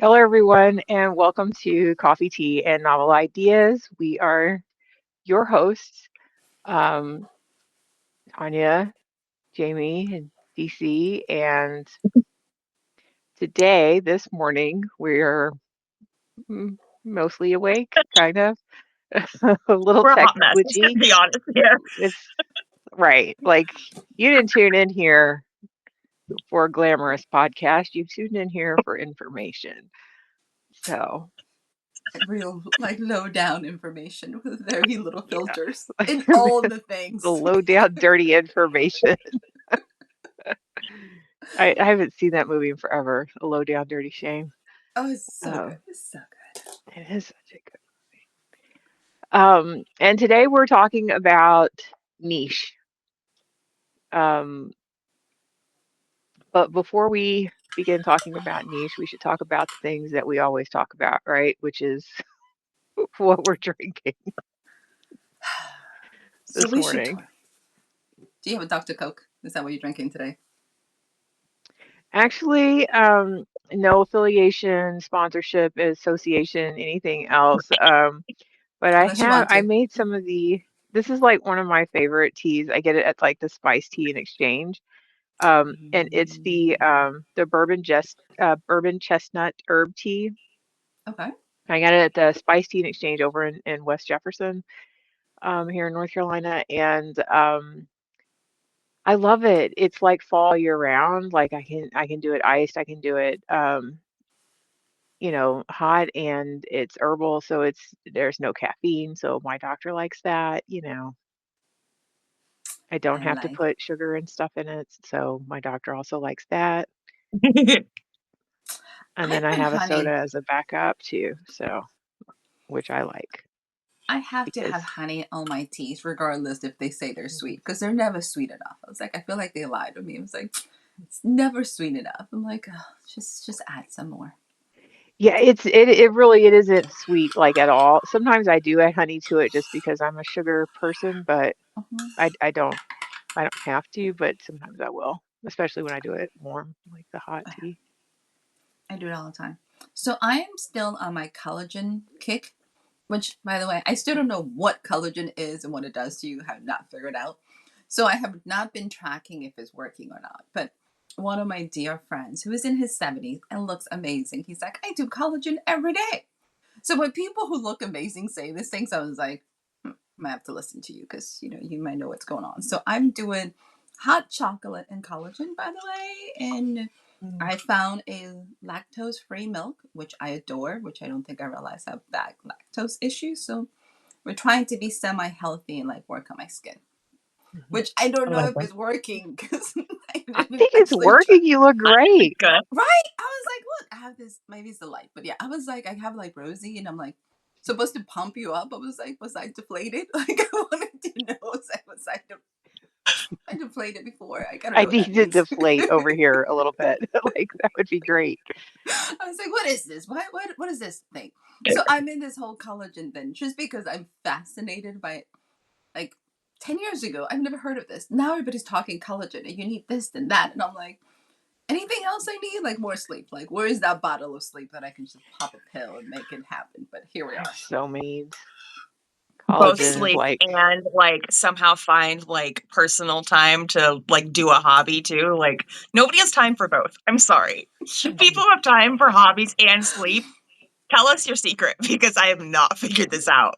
Hello, everyone, and welcome to Coffee, Tea, and Novel Ideas. We are your hosts, um, Tonya, Jamie, and DC. And today, this morning, we're mm, mostly awake, kind of. A little We're a tech hot mess. Let's glitchy. be honest here. It's right. Like, you didn't tune in here for a glamorous podcast, you tuned in here for information. So, Real, like, low down information with very little yeah, filters in all the the things. low down, dirty information. I haven't seen that movie in forever. A Low Down Dirty Shame. Oh, it's so Oh, good. It's so good. it is such a good. And today we're talking about niche. Um, but before we begin talking about niche, we should talk about the things that we always talk about, right? Which is what we're drinking So this we should morning. talk. Do you have a Dr. Coke? Is that what you're drinking today? Actually, no affiliation, sponsorship, association, anything else. But Unless you want I to. made some of this is like one of my favorite teas. I get it at like the Spice Tea and Exchange. And it's the bourbon chestnut herb tea. Okay. I got it at the Spice Tea and Exchange over in West Jefferson, here in North Carolina. And I love it. It's like fall year round. Like I can do it iced, I can do it hot, and it's herbal, so there's no caffeine, so my doctor likes that. I don't I have to like. put sugar and stuff in it, so my doctor also likes that. And I then I put have a soda honey. as a backup too, so which I like I have to because have honey on my teas, regardless if they say they're sweet, because they're never sweet enough. I was like, I feel like they lied to me. I was like, it's never sweet enough. I'm like, oh, just add some more. yeah, it isn't sweet like at all. Sometimes I do add honey to it just because I'm a sugar person, but Mhm. I don't have to, but sometimes I will, especially when I do it warm, like the hot tea. I do it all the time. So I am still on my collagen kick, which, by the way, I still don't know what collagen is and what it does to you. I have not figured out. So I have not been tracking if it's working or not. But one of my dear friends who is in his 70s and looks amazing, he's like, I do collagen every day. So when people who look amazing say these things, I was like, I might have to listen to you because you might know what's going on. So I'm doing hot chocolate and collagen, by the way, and Mm. I found a lactose-free milk, which I adore, which I don't think I realized I have bad lactose issues. So we're trying to be semi-healthy and like work on my skin, Mhm. which I don't I know love if that. it's working because I I didn't think it's actually try. working. You look I think great. Right? I was like, look, I have this. Maybe it's the light, but yeah, I was like, I have like Rosie, and I'm like supposed to pump you up. I was like, was I deflated? Like I wanted to know, I deflated before? I gotta I know what need that to means. deflate over here a little bit. Like that would be great. I was like, what is this? What is this thing? So I'm in this whole collagen thing just because I'm fascinated by it. Like 10 years ago, I've never heard of this. Now everybody's talking collagen and you need this and that, and I'm like, anything else I need? Like more sleep. Like where is that bottle of sleep that I can just pop a pill and make it happen? But here we I have are. so many needs. both Collagen is sleep like, and like somehow find like personal time to like do a hobby too. Like nobody has time for both. I'm sorry. People have time for hobbies and sleep. Tell us your secret because I have not figured this out.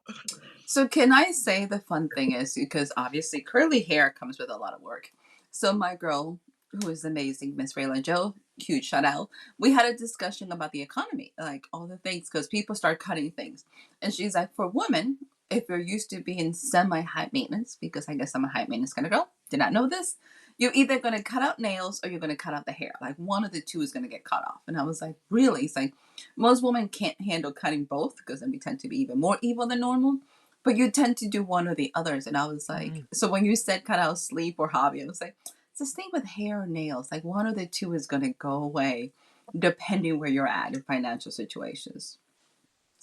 So can I say the fun thing is because obviously curly hair comes with a lot of work. So my girl, who is amazing, Miss Rayla Joe, huge shout out. We had a discussion about the economy, like all the things, because people start cutting things. And she's like, for women, if you're used to being semi high maintenance, because I guess I'm a high maintenance kind of girl, did not know this. You're either going to cut out nails or you're going to cut out the hair. Like one of the two is going to get cut off. And I was like, really? It's like most women can't handle cutting both because then we tend to be even more evil than normal, but you tend to do one or the others. And I was like, mm, so when you said cut out sleep or hobby, I was like, it's the same with hair or nails. Like one of the two is going to go away depending where you're at in financial situations.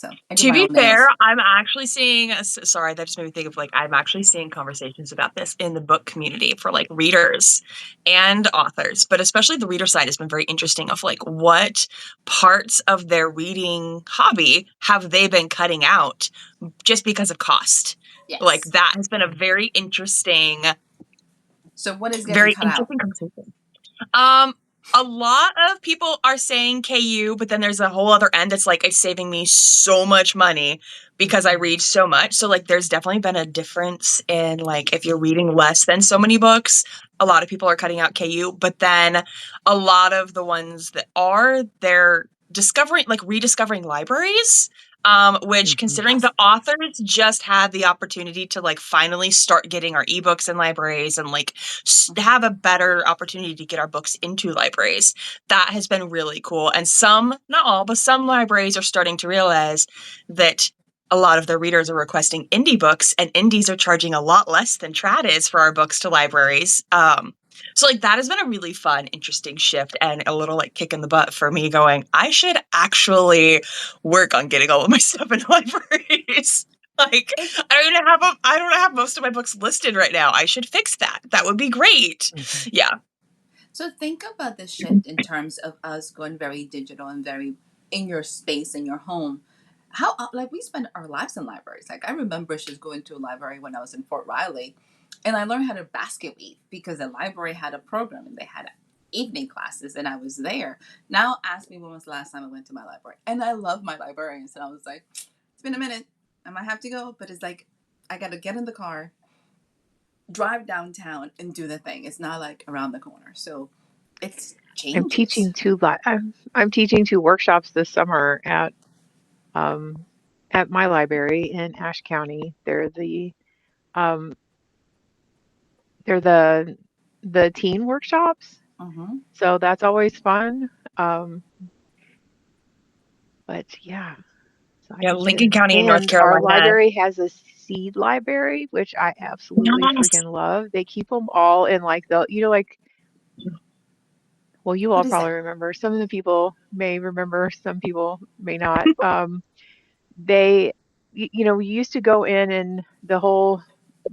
So I do To my be own fair, nails. I'm actually seeing, sorry, that just made me think of like, I'm actually seeing conversations about this in the book community for like readers and authors, but especially the reader side has been very interesting of like what parts of their reading hobby have they been cutting out just because of cost. Like Yes. that has been a So what is getting very cut out? interesting conversation. Um, a lot of people are saying KU, but then there's a whole other end that's like it's saving me so much money because I read so much. So like there's definitely been a difference in like if you're reading less than so many books, a lot of people are cutting out KU, but then a lot of the ones that are they're discovering like rediscovering libraries. Which considering the authors just had the opportunity to like finally start getting our ebooks in libraries and like have a better opportunity to get our books into libraries. That has been really cool. And some, not all, but some libraries are starting to realize that a lot of their readers are requesting indie books, and indies are charging a lot less than trad is for our books to libraries. So like that has been a really fun, interesting shift and a little like kick in the butt for me going, I should actually work on getting all of my stuff in libraries. Like I don't have most of my books listed right now. I should fix that. That would be great. Yeah. So think about the shift in terms of us going very digital and very in your space in your home. How like we spend our lives in libraries. Like I remember just going to a library when I was in Fort Riley, and I learned how to basket weave because the library had a program and they had evening classes, and I was there. Now ask me when was the last time I went to my library, and I love my librarians, and I was like, it's been a minute. I might have to go, but it's like I got to get in the car, drive downtown and do the thing. It's not like around the corner. So it's I'm changes. teaching I'm teaching 2 workshops this summer um, at my library in Ashe County. Um, they're the teen workshops, Mm-hmm. so that's always fun. Um, but yeah, so I Yeah, get to Lincoln County in North and our Carolina. library has a seed library, which I absolutely Yes. freaking love. They keep them all in like like well, you all What is probably that? remember. Some of the people may remember, some people may not. They, we used to go in and the whole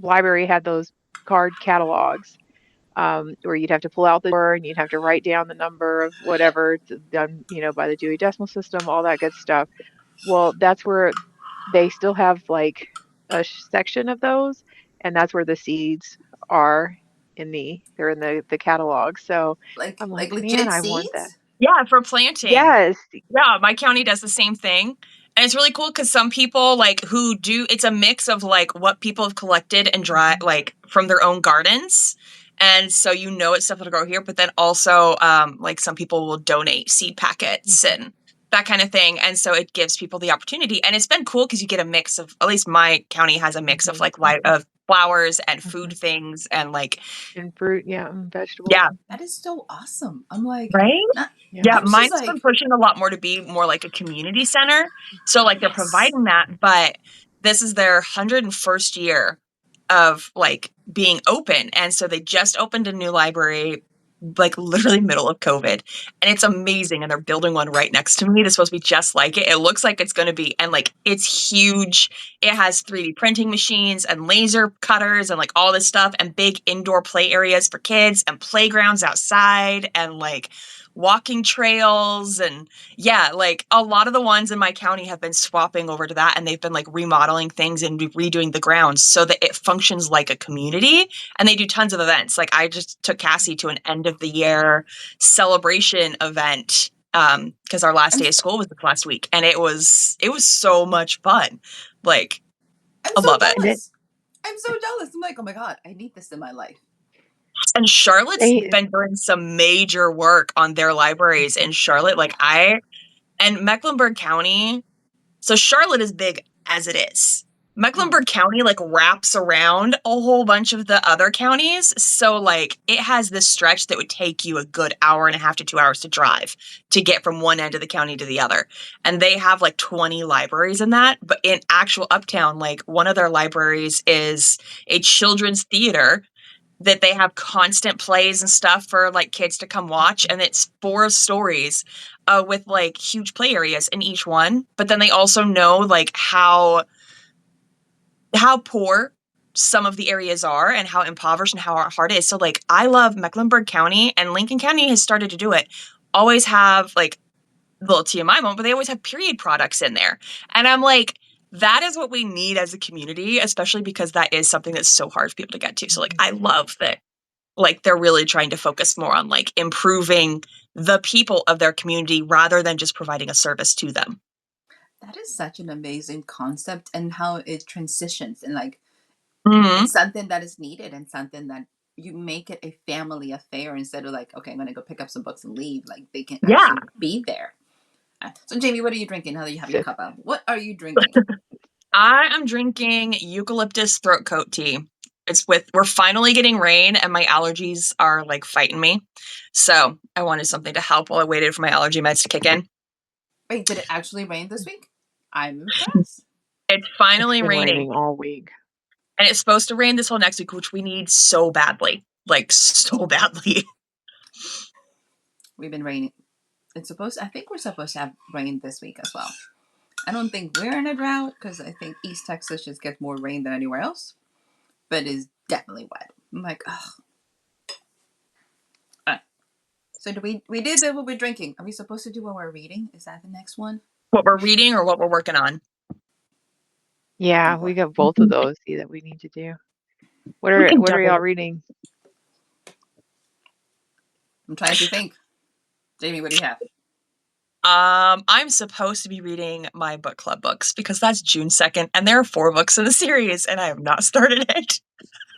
library had those card catalogs where you'd have to pull out the door and you'd have to write down the number of whatever it's done, by the Dewey Decimal System, all that good stuff. Well, that's where they still have like a section of those, and that's where the seeds are they're in the catalog. So I'm Like like, man, legit I want that. seeds? Yeah, for planting. Yes. Yeah, my county does the same thing. And it's really cool because some people like who do it's a mix of like what people have collected and dry like from their own gardens. And so it's stuff that'll grow here, but then also like some people will donate seed packets Mhm. and that kind of thing. And so it gives people the opportunity. And it's been cool because you get a mix of at least my county has a mix of Mhm. like of flowers and food Mhm. things and like And fruit, yeah, and vegetables. yeah, That is so awesome. I'm like, right? not, Yeah. Yeah, I'm just mine's been like, pushing a lot more to be more like a community center. So like they're yes. providing that, but this is their 101st year of like being open. And so they just opened a new library like literally middle of COVID. And it's amazing. And they're building one right next to me. That's supposed to be just like it. It looks like it's gonna be, and like it's huge. It has 3D printing machines and laser cutters and like all this stuff and big indoor play areas for kids and playgrounds outside and like walking trails and yeah, like a lot of the ones in my county have been swapping over to that and they've been like remodeling things and redoing the grounds so that it functions like a community, and they do tons of events. Like I just took Cassie to an end of the year celebration event because our last I'm day of school was this last week and it was so much fun. Like I'm I so love it. And jealous. I'm so jealous. I'm like, oh my God, I need this in my life. And Charlotte's they been doing some major work on their libraries in Charlotte. Like and Mecklenburg County. So Charlotte is big as it is. Mm. Mecklenburg County like wraps around a whole bunch of the other counties. So like it has this stretch that would take you a good hour and a half to 2 hours to drive to get from one end of the county to the other. And they have like 20 libraries in that. But in actual uptown, like one of their libraries is a children's theater that they have constant plays and stuff for like kids to come watch, and it's 4 stories with like huge play areas in each one. But then they also know like how poor some of the areas are and how impoverished and how hard it is. So like I love Mecklenburg County, and Lincoln County has started to do it. Always have like little TMI moment, but they always have period products in there. And I'm like, that is what we need as a community, especially because that is something that's so hard for people to get to. So like I love that like they're really trying to focus more on like improving the people of their community rather than just providing a service to them. That is such an amazing concept, and how it transitions, and like Mm-hmm. it's something that is needed, and something that you make it a family affair instead of like, okay, I'm gonna go pick up some books and leave. Like they can Yeah. actually be there. So Jamie, what are you drinking now that you have your So cup out? What are you drinking? I am drinking eucalyptus throat coat tea. We're finally getting rain and my allergies are like fighting me. So I wanted something to help while I waited for my allergy meds to kick in. Wait, did it actually rain this week? I'm impressed. It's it's finally been raining, raining all week. and it's supposed to rain this whole next week, which we need so badly. Like so badly. We've been raining. I think we're supposed to have rain this week as well. I don't think we're in a drought because I think East Texas just gets more rain than anywhere else, but it's definitely wet. I'm like, ugh. Alright. So do we did what we're drinking. Are we supposed to do what we're reading? Is that the next one? What we're reading or what we're working on. Yeah, Or we got both of those that we need to do. What We are can what are double. y'all reading? I'm trying to think. Jamie, what do you have? I'm supposed to be reading my book club books because that's June 2nd, and there are 4 books in the series, and I have not started it.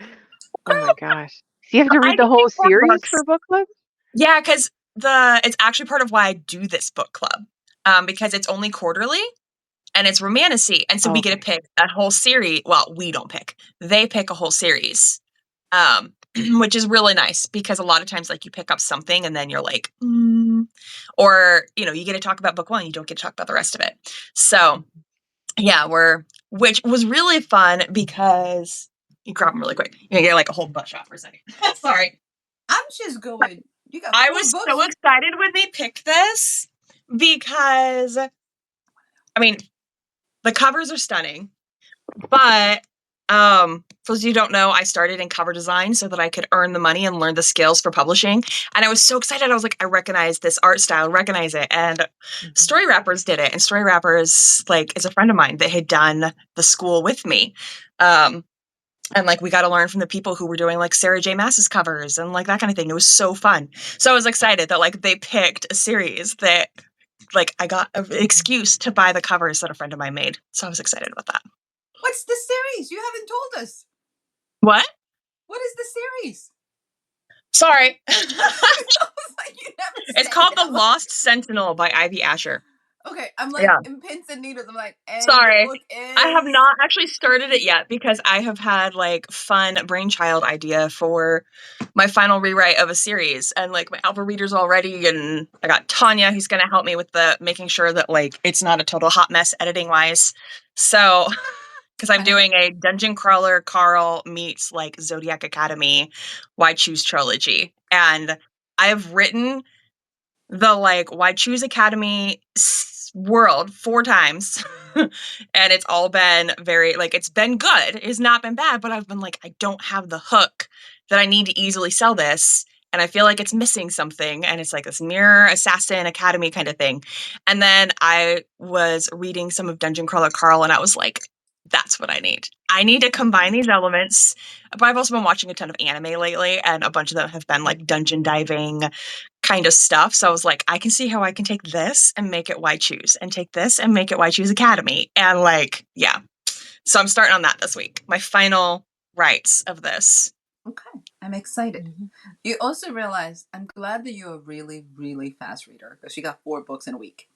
Oh my gosh. So you have to I read can the read whole 4 series books. for book club? Yeah, because it's actually part of why I do this book club. Because it's only quarterly and it's romantasy. And so Oh, we get to okay. pick a whole series. Well, we don't pick. They pick a whole series. Which is really nice because a lot of times like you pick up something and then you're like, or you get to talk about book 1, you don't get to talk about the rest of it. So yeah, which was really fun because you grab them really quick. You get like a whole butt shot for a second. Sorry. I'm just going. You got I 4 was so books. excited when they picked this because, I mean, the covers are stunning, but for those of you who don't know, I started in cover design so that I could earn the money and learn the skills for publishing. And I was so excited. I was like, I recognize this art style, recognize it. And Story Wrappers did it. And Story Wrappers, like, is a friend of mine that had done the school with me. And like we got to learn from the people who were doing like Sarah J. Maas's covers and like that kind of thing. It was so fun. So I was excited that like they picked a series that like I got an excuse to buy the covers that a friend of mine made. So I was excited about that. What's the series? You haven't told us. What? What is the series? Sorry. I was like, you never It's said called it. The I'm like, Lost Sentinel by Ivy Asher. okay, I'm like Yeah. in pins and needles. I'm like, and the Sorry. book I have is. not actually started it yet because I have had like fun brainchild idea for my final rewrite of a series, and like my alpha readers already, and I got Tonya who's going to help me with the making sure that like it's not a total hot mess editing wise. So because I'm doing a Dungeon Crawler Carl meets like Zodiac Academy Why Choose trilogy, and I've written the like Why Choose Academy world 4 times. And it's all been very like it's been good. It's not been bad, but I've been like I don't have the hook that I need to easily sell this. And I feel like it's missing something. And it's like this Mirror Assassin Academy kind of thing. And then I was reading some of Dungeon Crawler Carl and I was like, that's what I need. I need to combine these elements. But I've also been watching a ton of anime lately, and a bunch of them have been like dungeon diving kind of stuff. So I was like, I can see how I can take this and make it Why Choose, and take this and make it Why Choose Academy. And like, yeah. So I'm starting on that this week. My final rights of this. Okay, I'm excited. You also realize I'm glad that you're a really, really fast reader because you got 4 books in a week.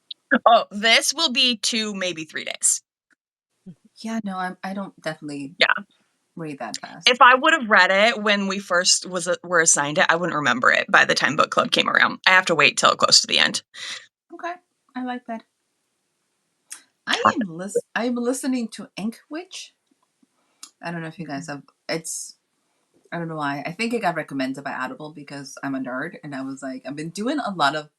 Oh, this will be 2, maybe 3 days. Yeah, no, I don't definitely Yeah. read that fast. If I would have read it when we first were assigned it, I wouldn't remember it by the time book club came around. I have to wait till close to the end. Okay, I like that. I'm listening to Ink Witch. I don't know if you guys have. It's I don't know why. I think it got recommended by Audible because I'm a nerd, and I was like, I've been doing a lot of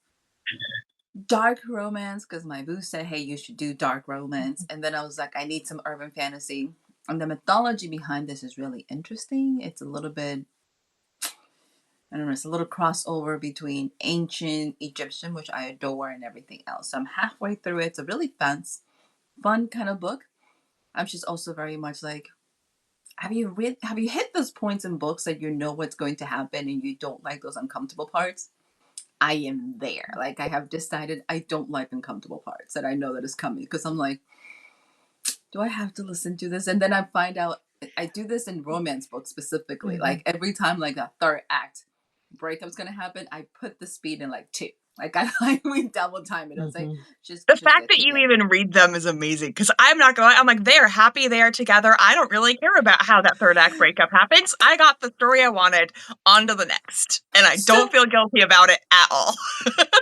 dark romance because my boo said, "Hey, you should do dark romance," and then I was like, I need some urban fantasy, and the mythology behind this is really interesting. It's a little bit, I don't know, it's a little crossover between ancient Egyptian, which I adore, and everything else. So I'm halfway through it. It's a really fun kind of book. I'm just also very much like, have you hit those points in books that you know what's going to happen and you don't like those uncomfortable parts? I am there. Like, I have decided I don't like uncomfortable parts that I know that is coming because I'm like, do I have to listen to this? And then I find out I do this in romance books specifically. Hmm. Like every time like a third act breakup's gonna happen, I put the speed in like two. Like I like we double time it. I was like, Hmm. The just fact get that to you the end. even read them is amazing because I'm not gonna lie. I'm like, they're happy, they are together. I don't really care about how that third act breakup happens. I got the story I wanted, on to the next. And I don't So feel guilty about it at all.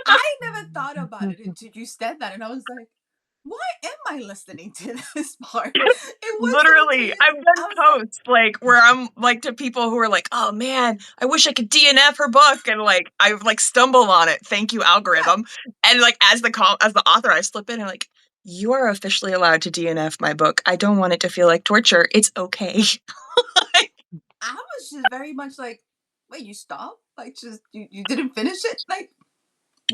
I never thought about it until you said that, and I was like, why am I listening to this part? It wasn't until Literally, you. I've done I was like, posts like where I'm like to people who are like, "Oh man, I wish I could DNF her book," and like I've like stumbled on it. Thank you, yeah. algorithm. And like as the author, I slip in and like, "You are officially allowed to DNF my book. I don't want it to feel like torture. It's okay." I was just very much like, wait, you stopped? Like, just you didn't finish it? Like,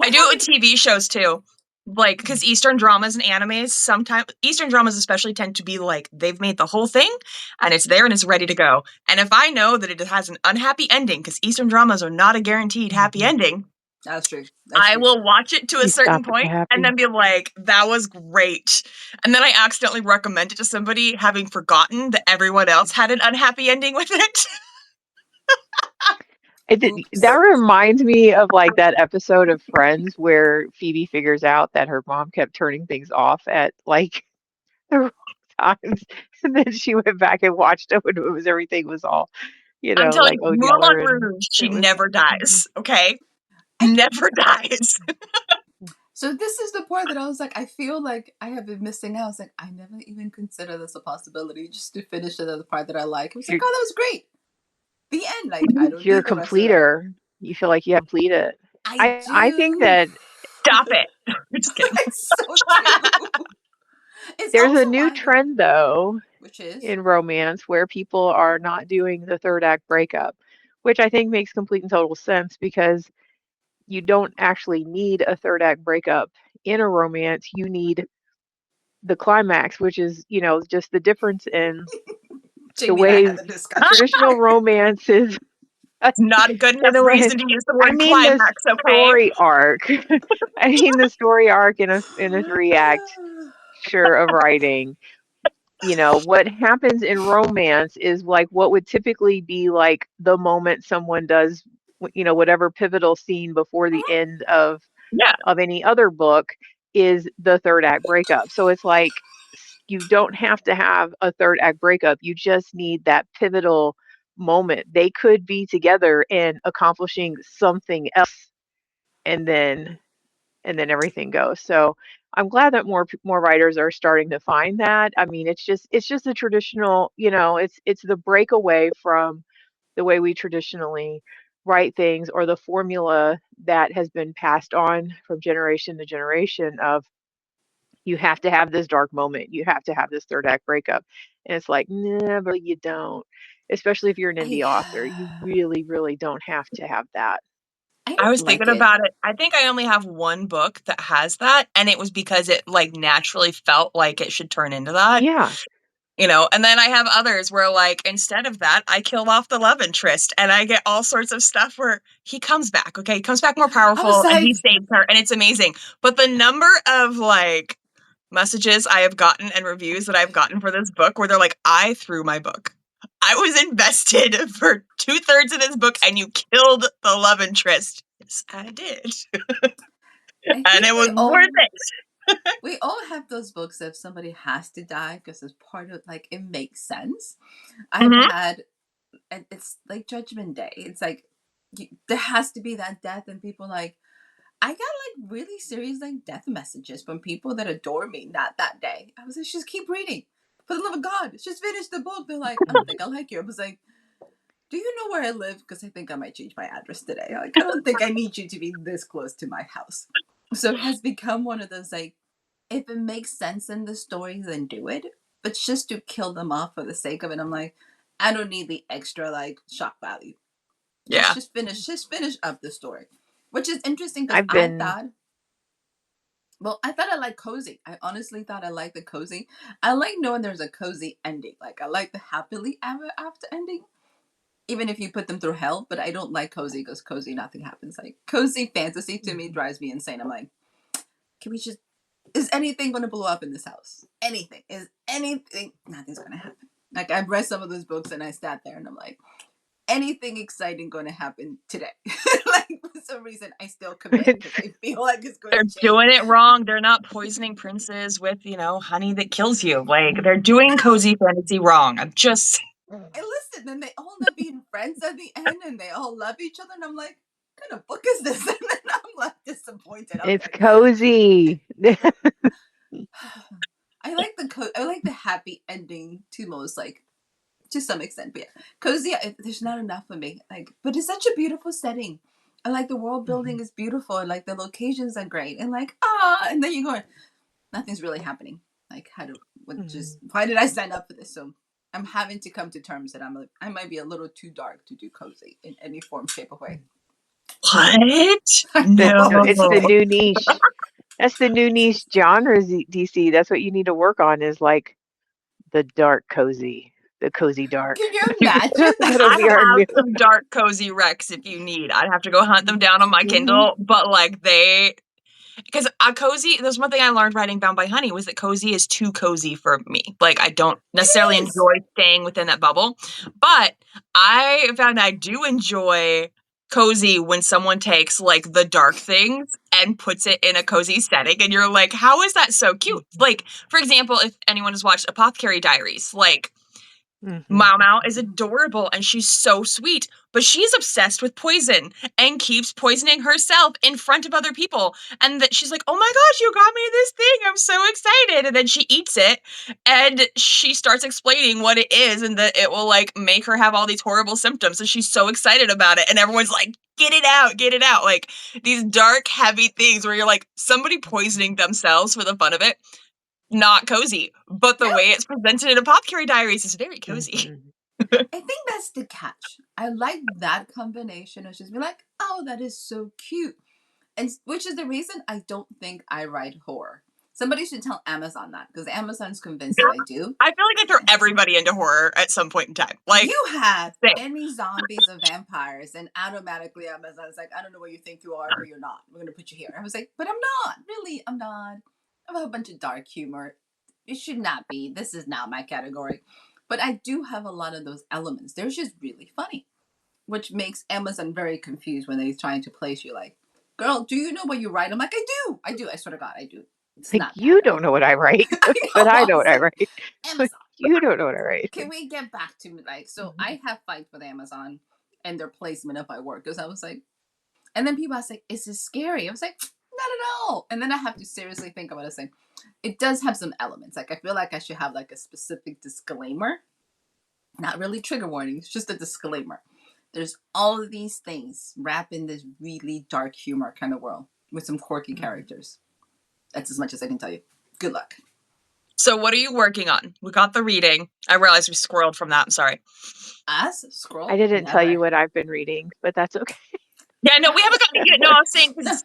I what do it with happened? TV shows too. Like, because Eastern dramas and animes, sometimes Eastern dramas especially tend to be like they've made the whole thing and it's there and it's ready to go. And if I know that it has an unhappy ending, because Eastern dramas are not a guaranteed happy Hmm. ending, That's true. That's I true. will watch it to a You certain stop at the point and happy. then be like, that was great. And then I accidentally recommend it to somebody having forgotten that everyone else had an unhappy ending with it. That Oops. reminds me of like that episode of Friends where Phoebe figures out that her mom kept turning things off at like the wrong times, and then she went back and watched it when it was everything was all, I'm telling like you, Old Moulin Yeller, and Rouge, she it was. never Mhm. dies, okay? I Never dies. So this is the part that I was like, I feel like I have been missing out. I was like, I never even considered this a possibility just to finish another part that I like. I was like, You're, oh, that was great. The end. Like, I don't you're a need the rest of that. completer. You feel like you have completed. I I think do. that Stop it. I'm just kidding. It's so true. It's there's a also new why the trend though which is in romance where people are not doing the third act breakup, which I think makes complete and total sense because you don't actually need a third act breakup in a romance. You need the climax, which is, just the difference in the Jamie and I way had the discussion. traditional romance is Not a good in enough the way reason to use the I word mean the climax, okay? story arc. I mean the story arc in a three act sure of writing. What happens in romance is like what would typically be like the moment someone does, whatever pivotal scene before the end Yeah. of any other book is the third act breakup. So it's like you don't have to have a third act breakup. You just need that pivotal moment. They could be together and accomplishing something else, and then everything goes. So I'm glad that more writers are starting to find that. I mean, it's just a traditional, it's the breakaway from the way we traditionally write things or the formula that has been passed on from generation to generation of you have to have this dark moment, you have to have this third act breakup. And it's like, never, you don't. Especially if you're an indie I author, you really, really don't have to have that. I I don't was thinking like it. about it. I think I only have one book that has that, and it was because it like naturally felt like it should turn into that. Yeah. And then I have others where like instead of that, I kill off the love interest and I get all sorts of stuff where he comes back, okay? He comes back more I was powerful and he like, saves her and it's amazing. But the number of like messages I have gotten and reviews that I've gotten for this book where they're like, I threw my book. I was invested for 2/3 of this book and you killed the love interest. Yes, I did. I And think it was worth we all have those books that if somebody has to die because it's part of like it makes sense. it. I've had and it's like Judgment Day. It's like there has to be that death, and people like I got like really serious like death messages from people that adore me. Not that day. I was like, just keep reading. For the love of God, just finish the book. They're like, I don't think I like you. I was like, do you know where I live? Because I think I might change my address today. Like, I don't think I need you to be this close to my house. So it has become one of those, like, if it makes sense in the story, then do it. But just to kill them off for the sake of it, I'm like, I don't need the extra like shock value. Yeah. Just finish up the story. Which is interesting because I've been I thought I liked cozy. I honestly thought I liked the cozy. I like knowing there's a cozy ending. Like I like the happily ever after ending, even if you put them through hell. But I don't like cozy because cozy nothing happens. Like cozy fantasy to me drives me insane. I'm like, can we just? Is anything going to blow up in this house? Anything? Is anything? Nothing's going to happen. Like I've read some of those books and I sat there and I'm like, anything exciting going to happen today? Like for some reason I still commit because I feel like it's going They're to change. doing it wrong. They're not poisoning princes with, honey that kills you. Like, they're doing cozy fantasy wrong. I'm just. And listen, and they all end up being friends at the end, and they all love each other. And I'm like, what kind of book is this? And then I'm like disappointed. I was it's like, cozy. I like the happy ending to most, like to some extent. But yeah, cozy. There's not enough for me. Like, but it's such a beautiful setting. I like the world building is beautiful. And like the locations are great. And like and then you go, nothing's really happening. Like why did I sign up for this? So I'm having to come to terms that I might be a little too dark to do cozy in any form, shape, or way. What? It's the No. new niche. That's the new niche genre, DC. That's what you need to work on is like the dark cozy, the cozy dark. Can you imagine That'll I be our have new. some dark cozy Rex if you need. I'd have to go hunt them down on my Kindle, but like because a cozy, there's one thing I learned writing Bound by Honey was that cozy is too cozy for me. Like I don't necessarily It is. enjoy staying within that bubble, but I found I do enjoy cozy when someone takes like the dark things and puts it in a cozy setting and you're like, how is that so cute? Like, for example, if anyone has watched Apothecary Diaries, like Mhm. Mao Mao is adorable and she's so sweet, but she's obsessed with poison and keeps poisoning herself in front of other people. And that she's like, oh my gosh, you got me this thing. I'm so excited. And then she eats it and she starts explaining what it is and that it will like make her have all these horrible symptoms. And she's so excited about it. And everyone's like, get it out, get it out. Like these dark, heavy things where you're like, somebody poisoning themselves for the fun of it. Not cozy, but the Yeah, way it's presented in Apothecary Diaries is very cozy. Mhm. I think that's the catch. I like that combination of just be like, oh, that is so cute. And which is the reason I don't think I write horror. Somebody should tell Amazon that because Amazon's convinced that I do. I feel like they throw everybody into horror at some point in time. Like, You have same. any zombies or vampires, and automatically Amazon's like, I don't know what you think you are, but you're not. We're gonna put you here. I was like, but I'm not. Really, I'm not. I have a bunch of dark humor. It should not be. This is not my category. But I do have a lot of those elements. They're just really funny, which makes Amazon very confused when they're trying to place you like, girl, do you know what you write? I'm like, I do. I do. I swear to God, I do. It's Like not you bad. don't know what I write, I but know. I I know was what I like, write. Amazon, You don't know what I write. can we get back to like, so Mhm. I have fights with Amazon and their placement of my work because I was like, and then people ask like, is this scary? I was like, not at all. And then I have to seriously think about it saying, it does have some elements. Like I feel like I should have like a specific disclaimer, not really trigger warnings, just a disclaimer. There's all of these things wrapped in this really dark humor kind of world with some quirky characters. That's as much as I can tell you. Good luck. So, what are you working on? We got the reading. I realized we squirreled from that. I'm sorry. Us? I Scroll? didn't tell you Never. what I've been reading, but that's okay. Yeah, no, we haven't gotten to it. No, I was saying because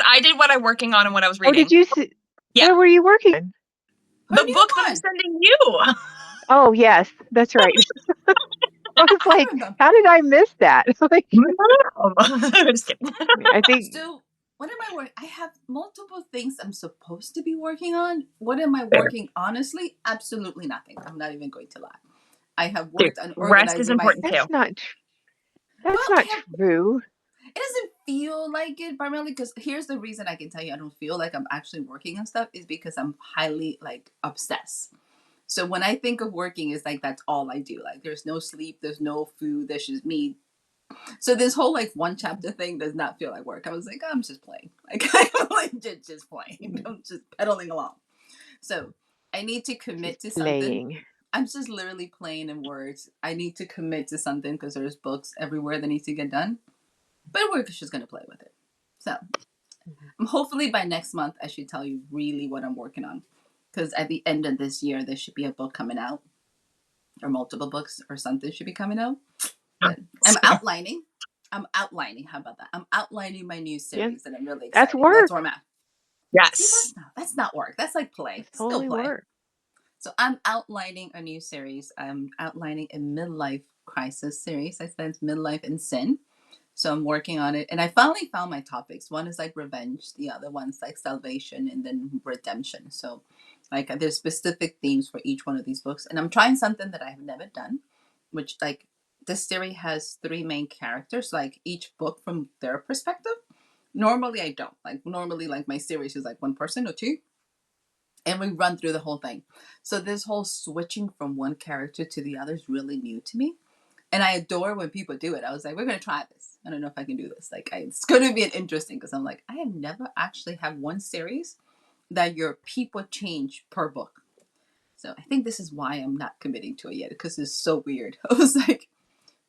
I did what I'm working on and what I was Oh, did reading. you see? Yeah, What were you working on? Her the new book that I'm one. sending you. Oh, yes, that's right. I was I like, remember. how did I miss that? Like, Just kidding. I think So, what am I working? I have multiple things I'm supposed to be working on. What am I working? Honestly, absolutely nothing. I'm not even going to lie. I have Dude, worked on rest is organizing my. important too. that's Well, I not have. true. It doesn't feel like it primarily because here's the reason I can tell you I don't feel like I'm actually working on stuff is because I'm highly like obsessed. So when I think of working, it's like that's all I do. Like there's no sleep, there's no food, there's just me. So this whole like one chapter thing does not feel like work. I was like, I'm just playing. Like I'm like just playing. I'm just pedaling along. So I need to commit She's to something. playing. I'm just literally playing in words. I need to commit to something because there's books everywhere that need to get done. But we're just gonna play with it. So Mhm. hopefully by next month I should tell you really what I'm working on. Because at the end of this year there should be a book coming out, or multiple books or something should be coming out. But I'm So, outlining. I'm outlining. How about that? I'm outlining my new Yeah, series, and I'm really that's excited. That's work. where I'm at. See, yes. that's not work. That's like play. It's Still totally play. work. So I'm outlining a new series. I'm outlining a midlife crisis series. I said it's midlife and sin. So I'm working on it, and I finally found my topics. One is like revenge, the other one's like salvation, and then redemption. So, like, there's specific themes for each one of these books, and I'm trying something that I've never done, which like this series has three main characters, like each book from their perspective. Normally, I don't like. Normally, like my series is like one person or two, and we run through the whole thing. So this whole switching from one character to the other is really new to me, and I adore when people do it. I was like, we're gonna try this. I don't know if I can do this. It's gonna be interesting because I'm like, I have never actually had one series that your people change per book. So I think this is why I'm not committing to it yet because it's so weird. I was like,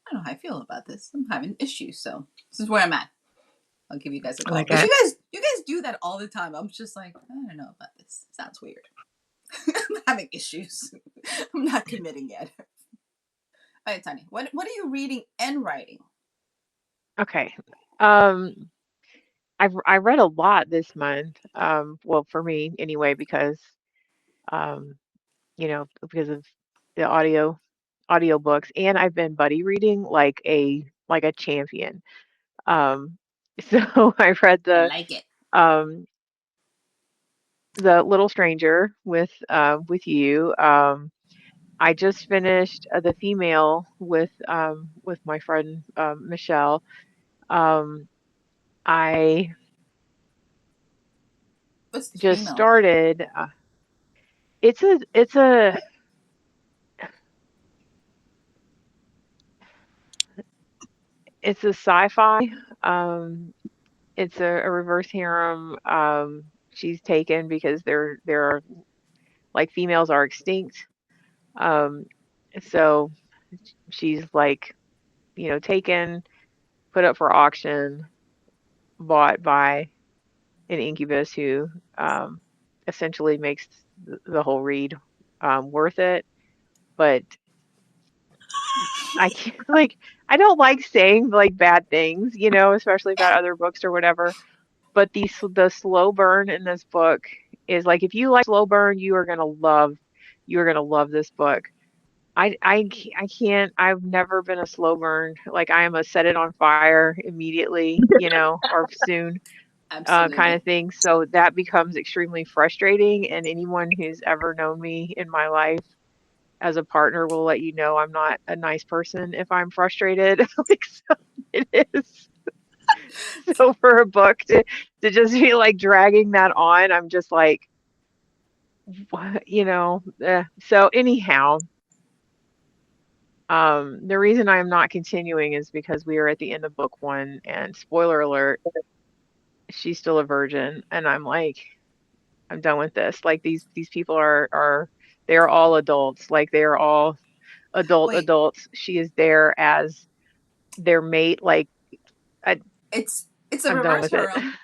I don't know how I feel about this. I'm having issues. So this is where I'm at. I'll give you guys a I call like because it. you guys do that all the time. I'm just like, I don't know about this. Sounds weird. I'm having issues. I'm not committing yet. All right, Tanya, what are you reading and writing? Okay. Um, I read a lot this month. Well, for me anyway, because um, because of the audiobooks, and I've been buddy reading like a champion. Um, so I read I like it. um the Little Stranger with you. I just finished the female with my friend Michelle. Um, I What's the just female? started. It's a it's a sci-fi. It's a reverse harem. She's taken because there are like females are extinct. Um, so she's like taken, put up for auction, bought by an incubus who um, essentially makes the whole read worth it. But I can't like I don't like saying like bad things, especially about other books or whatever. But the slow burn in this book is like if you like slow burn, you are gonna love this book. I can't. I've never been a slow burn. Like I am a set it on fire immediately, or soon kind Absolutely. of thing. So that becomes extremely frustrating. And anyone who's ever known me in my life as a partner will let you know I'm not a nice person if I'm frustrated. Like so it is. So for a book to just be like dragging that on, I'm just like, what, So anyhow, the reason I'm not continuing is because we are at the end of book one, and spoiler alert, she's still a virgin, and I'm like, I'm done with this. Like these people are they are all adults. Like they are all Wait, adults. She is there as their mate. Like I it's a I'm done reverse with it. harem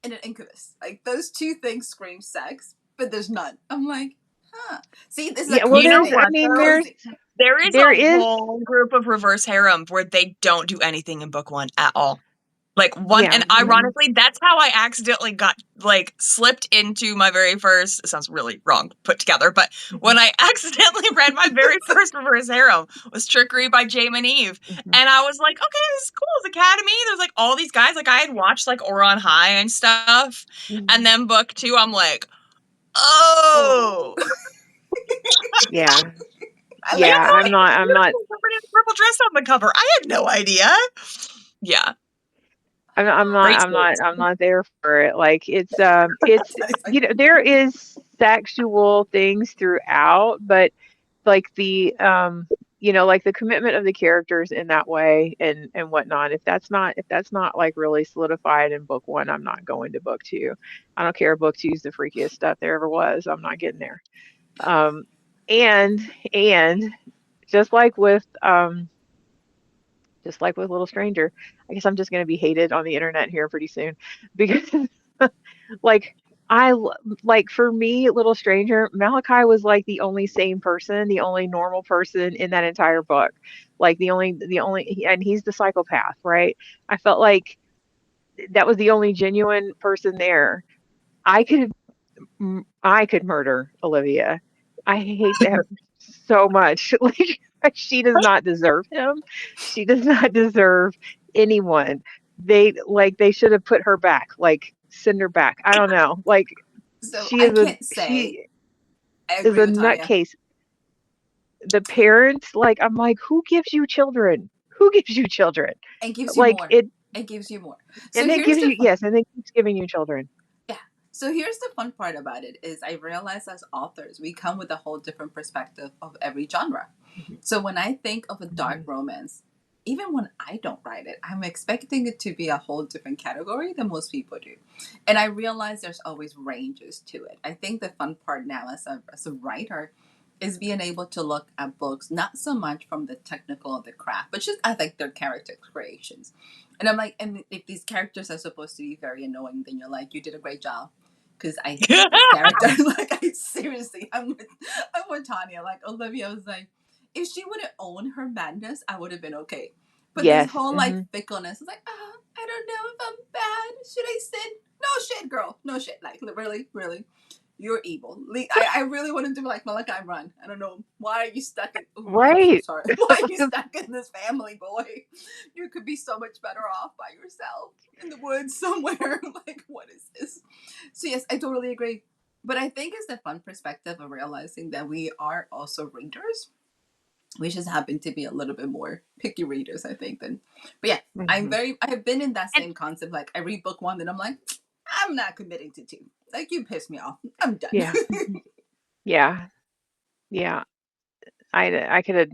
and an incubus. Like those two things scream sex, but there's none. I'm like, huh. See, this is a Yeah, well You know there's I what, cozy, mean though? there's cozy. There is there a is whole group of reverse harem where they don't do anything in book one at all. Like one, yeah. and ironically, that's how I accidentally got like slipped into my very first. It sounds really wrong put together, but when Mhm, I accidentally read my very first reverse harem was Trickery by Jame and Eve, mhm, and I was like, okay, this is cool. It's Academy. There's like all these guys. Like I had watched like Oron High and stuff, and mhm. then book two, I'm like, Oh, oh, Yeah. I it's like Yeah, it. I'm all not I'm not beautiful. Somebody in a purple dress on the cover. I had no idea. Yeah, great series. I'm not there for it. Like it's It's like, there is sexual things throughout, but like like the commitment of the characters in that way and whatnot. If that's not like really solidified in book one, I'm not going to book two. I don't care if book two is the freakiest stuff there ever was. I'm not getting there. Um and and just like with just like with Little Stranger, I guess I'm just going to be hated on the internet here pretty soon because like I l- like for me, Little Stranger, Malachi was like the only sane person, the only normal person in that entire book. Like and he's the psychopath, right? I felt like that was the only genuine person there. I could I could murder Olivia. I hate that so much. Like she does not deserve him. She does not deserve anyone. They should have put her back, like send her back. I don't know. Like So I can't say she I is agree a with Tanya. nutcase. The parents, like I'm like, who gives you children? Who gives you children? It gives you Like more. it It gives you more. So and it here's gives the you fun. yes, and it keeps giving you children. Yeah. So here's the fun part about it is I realize as authors we come with a whole different perspective of every genre. Mhm, So when I think of a dark mhm, romance, even when I don't write it, I'm expecting it to be a whole different category than most people do. And I realize there's always ranges to it. I think the fun part now as a writer is being able to look at books not so much from the technical of the craft, but just I think their character creations. And I'm like, and if these characters are supposed to be very annoying, then you're like, you did a great job. Because I hate this character. Like, I seriously, I'm with Tanya. Like, Olivia was like, if she would have owned her madness, I would have been okay. But this yes. whole like Mhm. fickleness is like, I don't know if I'm bad. Should I sin? No shit, girl. No shit. Like, really, really. You're evil. I really wanted to be like Malachi, run. I don't know. Why are you stuck in? Oh, I'm so Right. sorry. Why are you stuck in this family, boy? You could be so much better off by yourself in the woods somewhere. Like, what is this? So yes, I totally agree. But I think it's the fun perspective of realizing that we are also readers. We just happen to be a little bit more picky readers, I think. Than, but yeah, Mhm. I have been in that And same concept. Like, I read book one, and I'm like, I'm not committing to two. Like, you piss me off. I'm done. Yeah. Mhm. Yeah. Yeah. I could have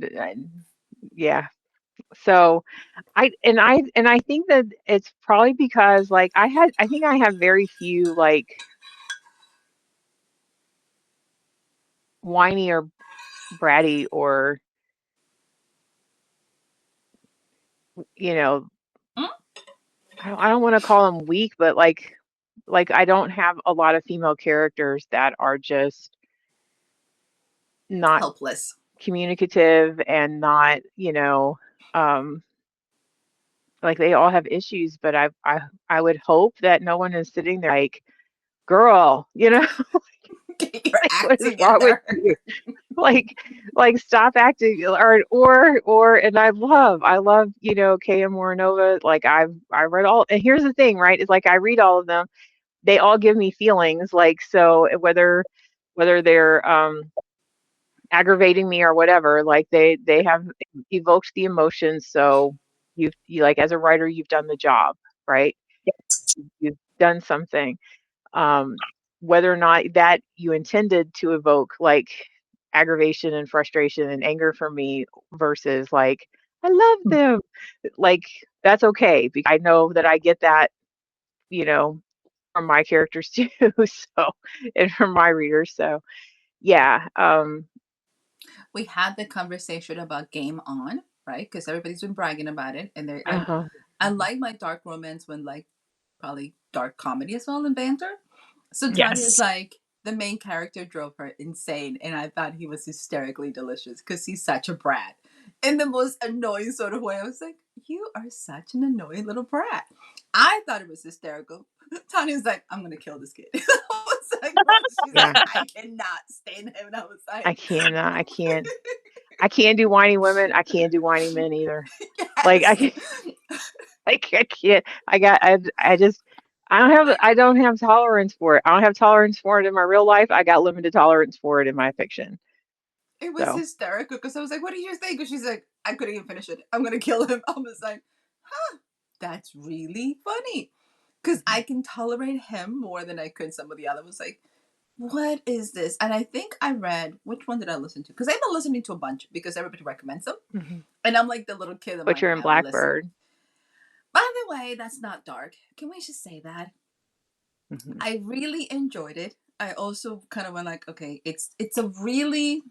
yeah. So I think that it's probably because like I think I have very few like whiny or bratty or you know I don't want to call them weak, but like I don't have a lot of female characters that are just not Helpless. communicative and not um like they all have issues, but I would hope that no one is sitting there like, girl, Get your like act what is wrong with together. you? Like stop acting or and I love, Kaya Moranova. Like I read all and here's the thing, right? It's like I read all of them. They all give me feelings. Like so whether they're aggravating me or whatever, like they have evoked the emotions. So you like as a writer, you've done the job, right? You've done something. Um, whether or not that you intended to evoke like aggravation and frustration and anger from me versus like I love them, like that's okay because I know that I get that, you know, from my characters too. So and from my readers. So yeah. We had the conversation about Game On, right? Because everybody's been bragging about it, and Uh-huh. I like my dark romance when like probably dark comedy as well and banter. So Tanya's yes. like the main character drove her insane, and I thought he was hysterically delicious because he's such a brat in the most annoying sort of way. I was like, "You are such an annoying little brat." I thought it was hysterical. Tanya's like, "I'm gonna kill this kid." I was like, "What?" She's like, Yeah. "I cannot stand him," and I was I like, cannot. I can't do whiny women. I can't do whiny men either. Like I "Yes." can like I can't. I just I don't have tolerance for it. I don't have tolerance for it in my real life. I got limited tolerance for it in my fiction. It was So, hysterical because I was like, "What do you think?" And she's like, "I couldn't even finish it. I'm gonna kill him." I was like, "Huh, that's really funny." Because I can tolerate him more than I could some of the other. Was like, "What is this?" And I think I read which one did I listen to? Because I've been listening to a bunch because everybody recommends them, mhm. and I'm like the little kid. I'm like, Butcher and "I'll listen." Blackbird. By the way, that's not dark. Can we just say that? Mhm. I really enjoyed it. I also kind of went like, okay, it's a really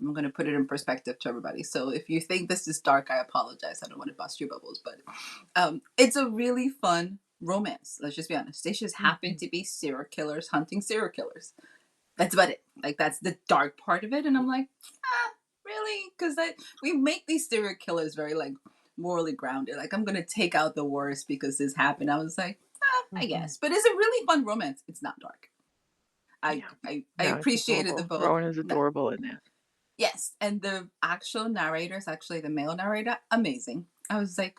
I'm going to put it in perspective to everybody. So if you think this is dark, I apologize. I don't want to bust your bubbles, but it's a really fun romance. Let's just be honest. They just happen Mhm. to be serial killers hunting serial killers. That's about it. Like that's the dark part of it, and I'm like, really? Because we make these serial killers very like morally grounded. Like I'm gonna take out the worst because this happened. I was like, I Mhm. guess, but it's a really fun romance. It's not dark. I Yeah. I No, it's appreciated the adorable. both. Rowan is That adorable in that. yes, and the actual narrator is actually the male narrator. Amazing. I was like,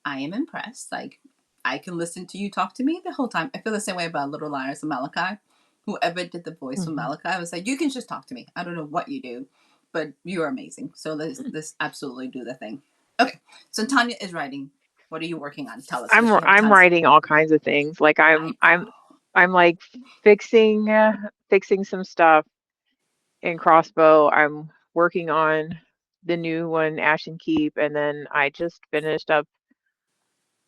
I am impressed. Like, I can listen to you talk to me the whole time. I feel the same way about Little Liars and Malachi. Whoever did the voice for Mhm. Malachi, I was like, you can just talk to me. I don't know what you do, but you are amazing. So let's absolutely do the thing. Okay, so Tonya is writing. What are you working on? Tell us, because you have I'm tons. writing all kinds of things. Like I know. I'm like fixing some stuff in Crossbow. I'm working on the new one, Ash and Keep, and then I just finished up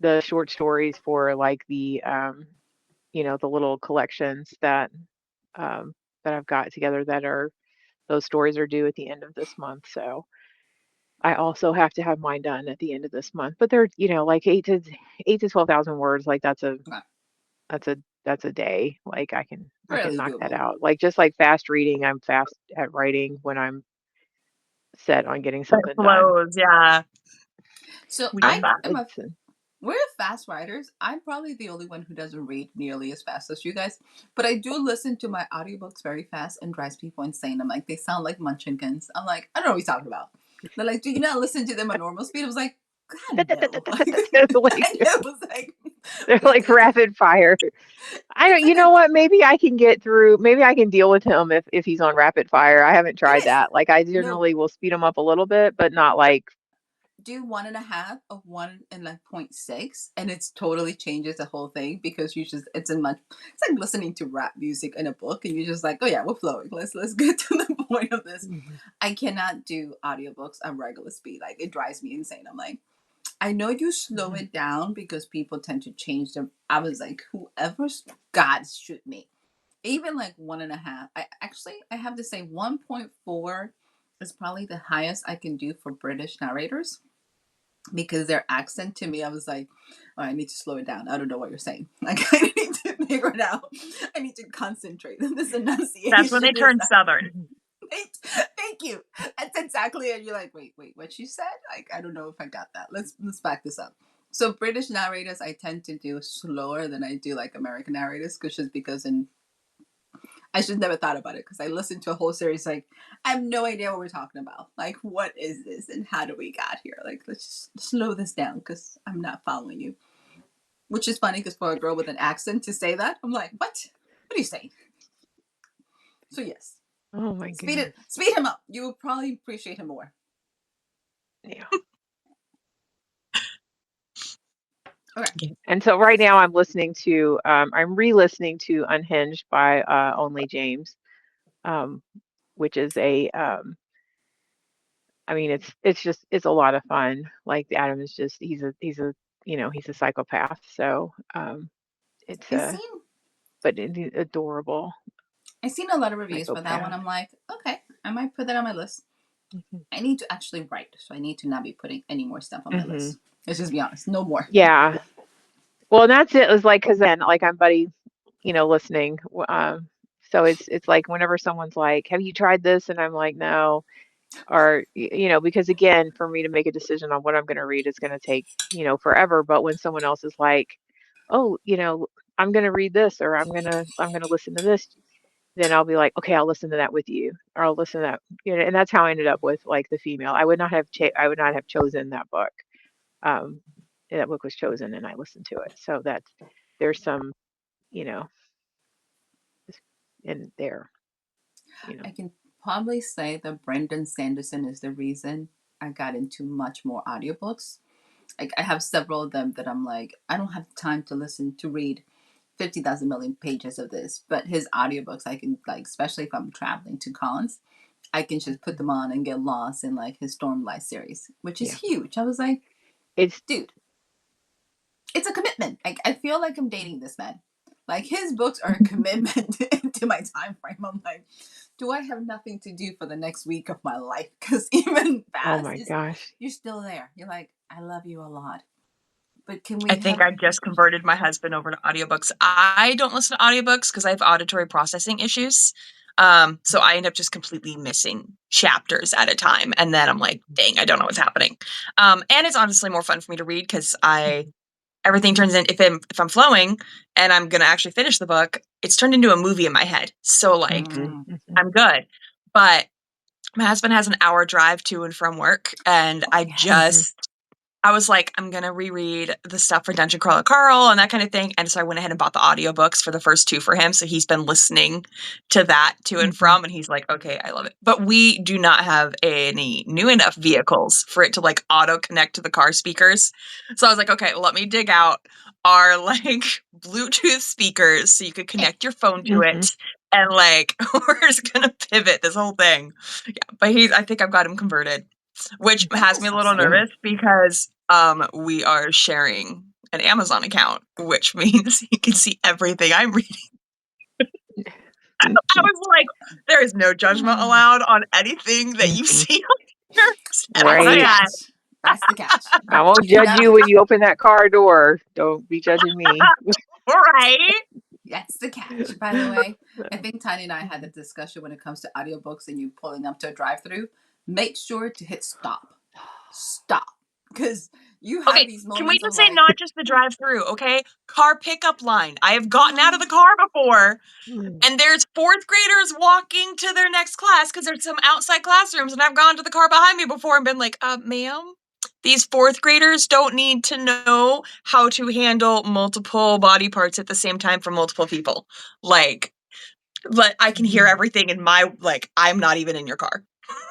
the short stories for like the little collections um that I've got together that are those stories are due at the end of this month. So I also have to have mine done at the end of this month. But they're, like 8 to 12,000 words. Like Okay. that's a that's a day. Like I can Fairly knock that doable. out. Like just like fast reading, I'm fast at writing when I'm set on getting It something done. flows, yeah. So We get I So that. am a it's we're fast writers. I'm probably the only one who doesn't read nearly as fast as you guys, but I do listen to my audiobooks very fast and drives people insane. I'm like, they sound like munchkins. I'm like, I don't know what he's talking about. They're like, do you not listen to them at normal speed? I was like, God no. Like, like and it was like, they're we like did. rapid fire. I don't. It's You like a know what? Maybe I can get through. Maybe I can deal with him if he's on rapid fire. I haven't it tried is that. Like I no. generally will speed him up a little bit, but not like. Do 1.5 of 1 and like 0.6, and it's totally changes the whole thing because you just it's like listening to rap music in a book and you're just like, oh yeah, we're flowing, let's get to the point of this. Mhm. I cannot do audiobooks at regular speed. Like it drives me insane. I'm like, I know you slow Mhm. it down because people tend to change them. I was like, whoever's God shoot me. Even like 1.5. I have to say 1.4 is probably the highest I can do for British narrators because their accent to me, I was like, oh, I need to slow it down. I don't know what you're saying. Like, I need to figure it out. I need to concentrate. This That's when they enunciation is turn not. southern. Mhm. Thank you. That's exactly it. You're like, wait, what she said? Like, I don't know if I got that. Let's back this up. So British narrators, I tend to do slower than I do like American narrators, just because in I should never thought about it because I listened to a whole series like I have no idea what we're talking about. Like what is this and how do we got here? Like let's just slow this down because I'm not following you. Which is funny because for a girl with an accent to say that, I'm like, what? What are you saying? So yes, Oh my goodness. speed him up. You will probably appreciate him more. Yeah. Okay. Yeah. And so right now I'm re-listening to Unhinged by Only James, um, which is I mean it's a lot of fun. Like Adam is just he's a psychopath. So it's I seen but adorable I seen a lot of reviews for that one. psychopath. I'm like, okay, I might put that on my list. Mhm. I need to actually write, so I need to not be putting any more stuff on my Mhm. list. Let's just be honest, no more. Yeah. Well, and that's it. It was like because then like I'm buddy, listening. So it's like whenever someone's like, "Have you tried this?" and I'm like, "No," or because again, for me to make a decision on what I'm going to read is going to take forever. But when someone else is like, "Oh, I'm going to read this," or I'm gonna listen to this, then I'll be like, "Okay, I'll listen to that with you," or I'll listen to that. And that's how I ended up with like the female. I would not have chosen that book. Um, that book was chosen, and I listened to it. So there's some you know in there. You know. I can probably say that Brendan Sanderson is the reason I got into much more audiobooks. Like I have several of them that I'm like, I don't have time to listen to read 50,000 million pages of this, but his audiobooks I can like, especially if I'm traveling to cons, I can just put Mhm. them on and get lost in like his Stormlight series, which is Yeah. huge. I was like, It's dude, it's a commitment. I feel like I'm dating this man. Like his books are a commitment to my time frame. I'm like, do I have nothing to do for the next week of my life? Because even Oh fast my is gosh. you're still there. You're like, I love you a lot. But can I we think have I just converted my husband over to audiobooks. I don't listen to audiobooks because I have auditory processing issues. So I end up just completely missing chapters at a time. And then I'm like, dang, I don't know what's happening. And it's honestly more fun for me to read because everything turns in if I'm flowing and I'm gonna actually finish the book, it's turned into a movie in my head. So like Mhm, mm, mhm, I'm good. But my husband has an hour drive to and from work, and oh yes. mhm, I was like, I'm gonna reread the stuff for Dungeon Crawler Carl and that kind of thing. And so I went ahead and bought the audiobooks for the first two for him. So he's been listening to that to and mhm, from, and he's like, okay, I love it. But we do not have any new enough vehicles for it to like auto connect to the car speakers. So I was like, okay, let me dig out our like Bluetooth speakers so you could connect your phone to mhm. it. And like we're just gonna pivot this whole thing. Yeah, but I think I've got him converted, which That has is me a little awesome. Good. nervous because we are sharing an Amazon account, which means you can see everything I'm reading. I Mhm, was like, there is no judgment Ah, allowed on anything that you mhm. see on here, except that's the Right. FYI. catch. That's the catch. I won't Do judge not. you when you open that car door. Don't be judging me. Right? That's the catch. By the way, I think Tiny and I had a discussion when it comes to audiobooks and you pulling up to a drive-through. Make sure to hit stop. Stop. Because you have Okay, these can we moments of just say like, not just the drive through, okay? Car pickup line. I have gotten out of oh, the car before, Mm, and there's fourth graders walking to their next class because there's some outside classrooms, and I've gone to the car behind me before and been like, ma'am, these fourth graders don't need to know how to handle multiple body parts at the same time for multiple people. Like, but I can hear mhm, everything in my like, I'm not even in your car.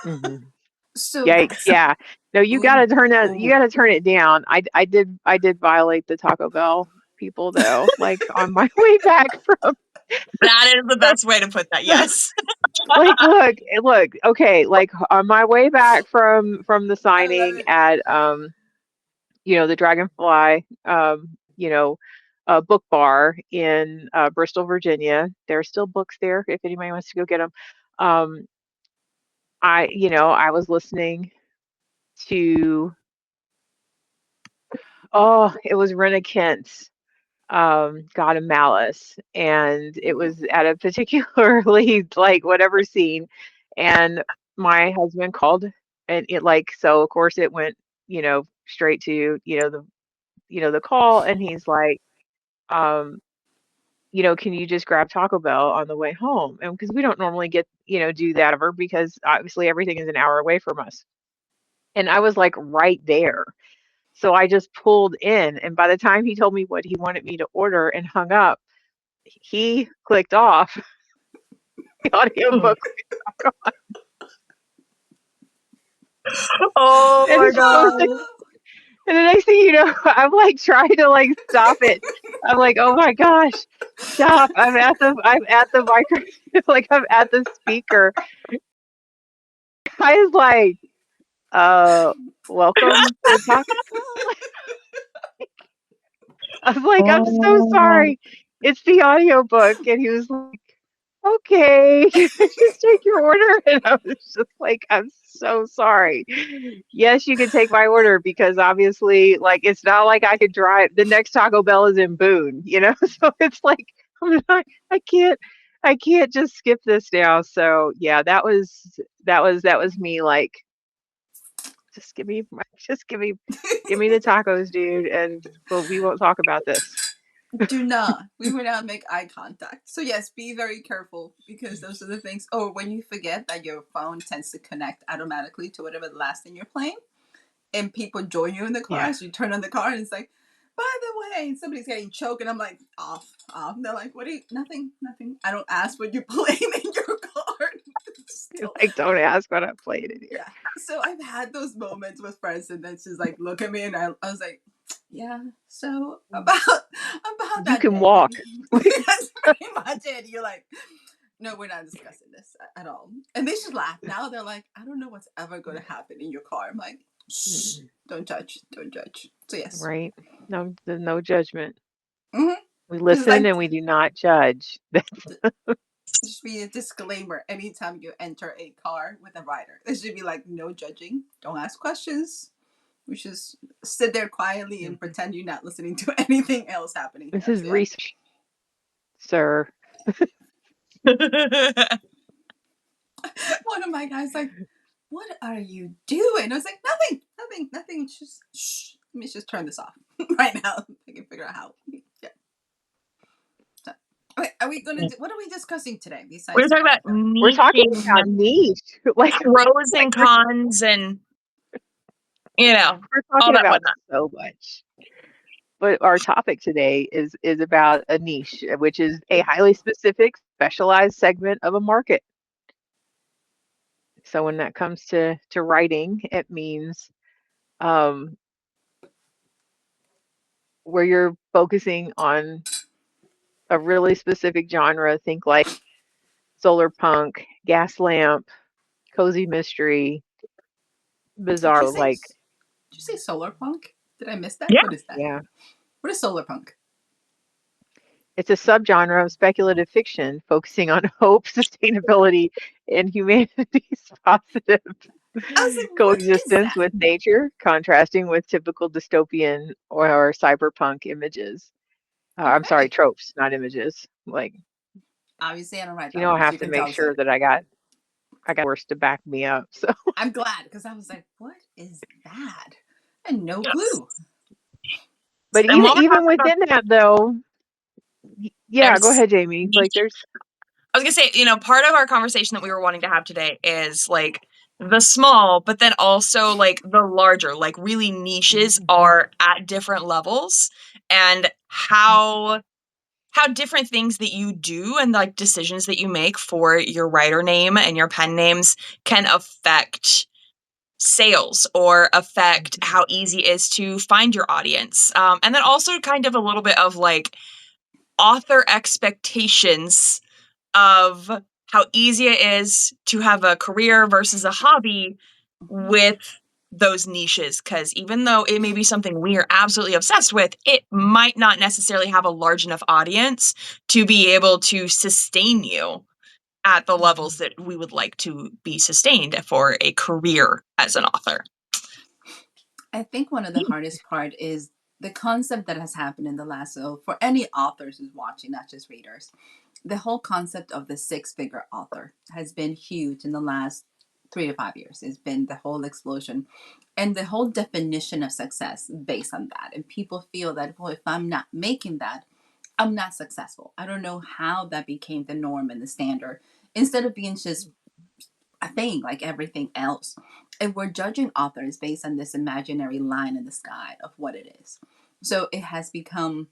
mhm. so Yikes! that's Yeah. No, you ooh, gotta turn that. You ooh. gotta turn it down. I did violate the Taco Bell people though. Like on my way back from That is the best way to put that. Yes. like look. Okay, like on my way back from the I love signing it. at the Dragonfly book bar in Bristol, Virginia. There are still books there if anybody wants to go get them. Um, I was listening to it was Rena Kent's God of Malice, and it Ooh. was at a particularly like whatever scene, and my husband called, and it like so of course it went straight to the call, and he's like, um, can you just grab Taco Bell on the way home? And because we don't normally get do that ever because obviously everything is an hour away from us, and I was like right there. So I just pulled in, and by the time he told me what he wanted me to order and hung up, he clicked off the audiobook. Oh And my so god. and the next thing you know, I'm like trying to like stop it. I'm like, oh my gosh, stop. I'm at the micro like I'm at the speaker. I was like, uh welcome to Taco Bell. I was like, I'm so Oh. sorry. It's the audiobook. And he was like, okay, can I just take your order? And I was just like, I'm so sorry. Yes, you can take my order because obviously, like, it's not like I could drive. The next Taco Bell is in Boone. So it's like, I'm not, I can't just skip this now. So yeah, that was me like, just give me the tacos, dude, and but we won't talk about this. Do not. We will not make eye contact. So yes, be very careful because those are the things. Oh, when you forget that your phone tends to connect automatically to whatever the last thing you're playing, and people join you in the car Yeah. as you turn on the car, and it's like, by the way, somebody's getting choked, and I'm like, off, off. And they're like, what are you? Nothing, nothing. I don't ask what you're playing in your car. Still, Like, don't ask what I'm playing in here. yeah. So I've had those moments with friends, and then she's like, look at me, and I was like, yeah. So about You that can day, walk. that's pretty much it. You're like, no, we're not discussing this at all. And they should laugh. Now they're like, I don't know what's ever going to happen in your car. I'm like, shh, Mm, don't judge, don't judge. So yes. right? No, there's no judgment. Mm-hmm. We It's listen like and we do not judge. there should be a disclaimer anytime you enter a car with a rider. There should be like no judging. Don't ask questions. We just sit there quietly and pretend you're not listening to anything else happening This here. is So yeah. research, sir. One of my guys like, what are you doing? I was like, nothing, nothing, nothing. Just shh. Let me just turn this off right now. I can figure out how. Yeah. So, okay, are we gonna do? What are we discussing today We're besides talking about We're talking niching, about niche. pros Like and cons, and we're all talking that about whatnot. so much. But our topic today is about a niche, which is a highly specific, specialized segment of a market. So when that comes to writing, it means um, where you're focusing on a really specific genre. Think like solar punk, gas lamp, cozy mystery, did you bizarre. say? Like, Did you say solar punk? Did I miss that? Yeah. What is that? yeah, What is solar punk? it's a subgenre of speculative fiction focusing on hope, sustainability, and humanity's positive I was like, what is coexistence that? with nature, contrasting with typical dystopian or cyberpunk images. I'm sorry, Okay. tropes, not images. Like, Obviously, I don't write you that know, one, I as you have to can make tell. sure So that I got words to back me up. So, I'm glad because I was like, what is that? And no Yes. clue. but And while we're even talking about within that, though, yeah, go there's ahead, Jamie. Like, niche, there's I was gonna say, part of our conversation that we were wanting to have today is like the small, but then also like the larger, like really niches are at different levels, and how different things that you do and like decisions that you make for your writer name and your pen names can affect sales or affect how easy it is to find your audience. And then also kind of a little bit of like author expectations of how easy it is to have a career versus a hobby Mhm. with those niches, because even though it may be something we are absolutely obsessed with, it might not necessarily have a large enough audience to be able to sustain you at the levels that we would like to be sustained for a career as an author. I think one of the hardest part is the concept that has happened in the last, so for any authors who's watching, not just readers, the whole concept of the six-figure author has been huge in the last 3 to 5 years. It's been the whole explosion and the whole definition of success based on that. And people feel that, well, if I'm not making that, I'm not successful. I don't know how that became the norm and the standard instead of being just a thing like everything else. And we're judging authors based on this imaginary line in the sky of what it is. So it has become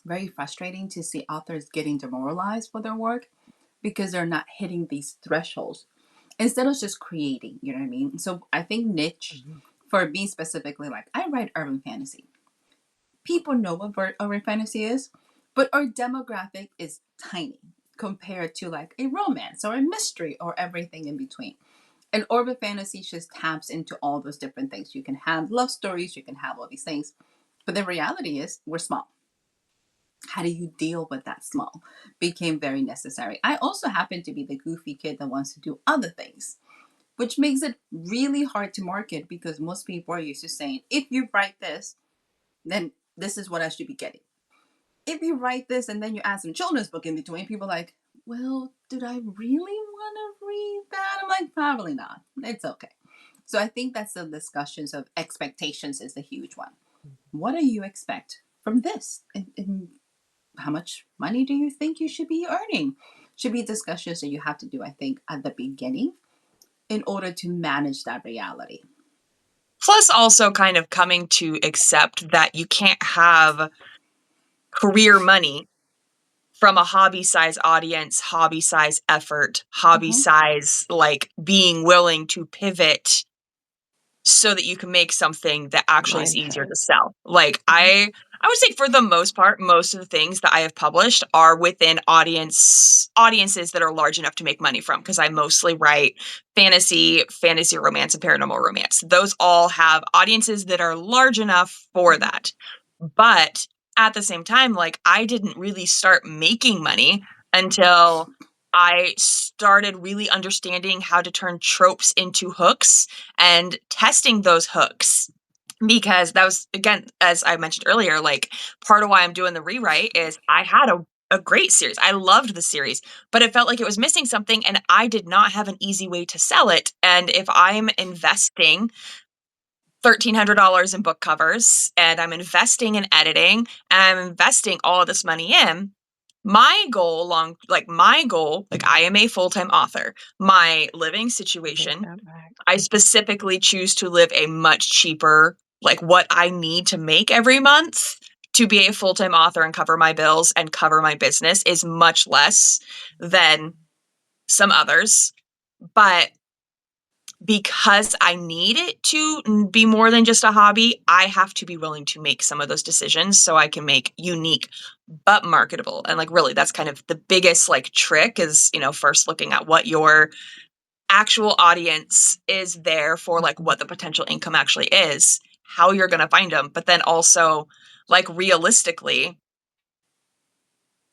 very frustrating to see authors getting demoralized for their work because they're not hitting these thresholds instead of just creating, you know what I mean? So I think niche for me specifically, like I write urban fantasy. People know what urban fantasy is, but our demographic is tiny compared to like a romance or a mystery or everything in between. And urban fantasy just taps into all those different things. You can have love stories, you can have all these things, but the reality is we're small. How do you deal with that small? Became very necessary. I also happen to be the goofy kid that wants to do other things, which makes it really hard to market because most people are used to saying, if you write this, then this is what I should be getting. If you write this and then you add some children's book in between, people are like, well, did I really want to read that? I'm like, probably not. It's okay. So I think that's the discussions of expectations is a huge one. What do you expect from this? And how much money do you think you should be earning? Should be discussions that you have to do, I think, at the beginning in order to manage that reality. Plus, also kind of coming to accept that you can't have career money from a hobby size audience, hobby size effort, hobby Mm-hmm. size, like being willing to pivot so that you can make something that actually is easier mindset. to sell. Like Mm-hmm. I would say for the most part, most of the things that I have published are within audiences that are large enough to make money from, because I mostly write fantasy romance, and paranormal romance. Those all have audiences that are large enough for that. But at the same time, like, I didn't really start making money until I started really understanding how to turn tropes into hooks and testing those hooks. Because that was, again, as I mentioned earlier, like, part of why I'm doing the rewrite is I had a great series. I loved the series, but it felt like it was missing something, and I did not have an easy way to sell it. And if I'm investing $1,300 in book covers and I'm investing in editing and I'm investing all of this money in, my goal like, I am a full-time author. My living Take situation, that back. I specifically choose to live a much cheaper, like, what I need to make every month to be a full-time author and cover my bills and cover my business is much less than some others. But because I need it to be more than just a hobby, I have to be willing to make some of those decisions so I can make unique but marketable. And, like, really, that's kind of the biggest, like, trick is, first looking at what your actual audience is there for, like, what the potential income actually is, how you're going to find them, but then also, like, realistically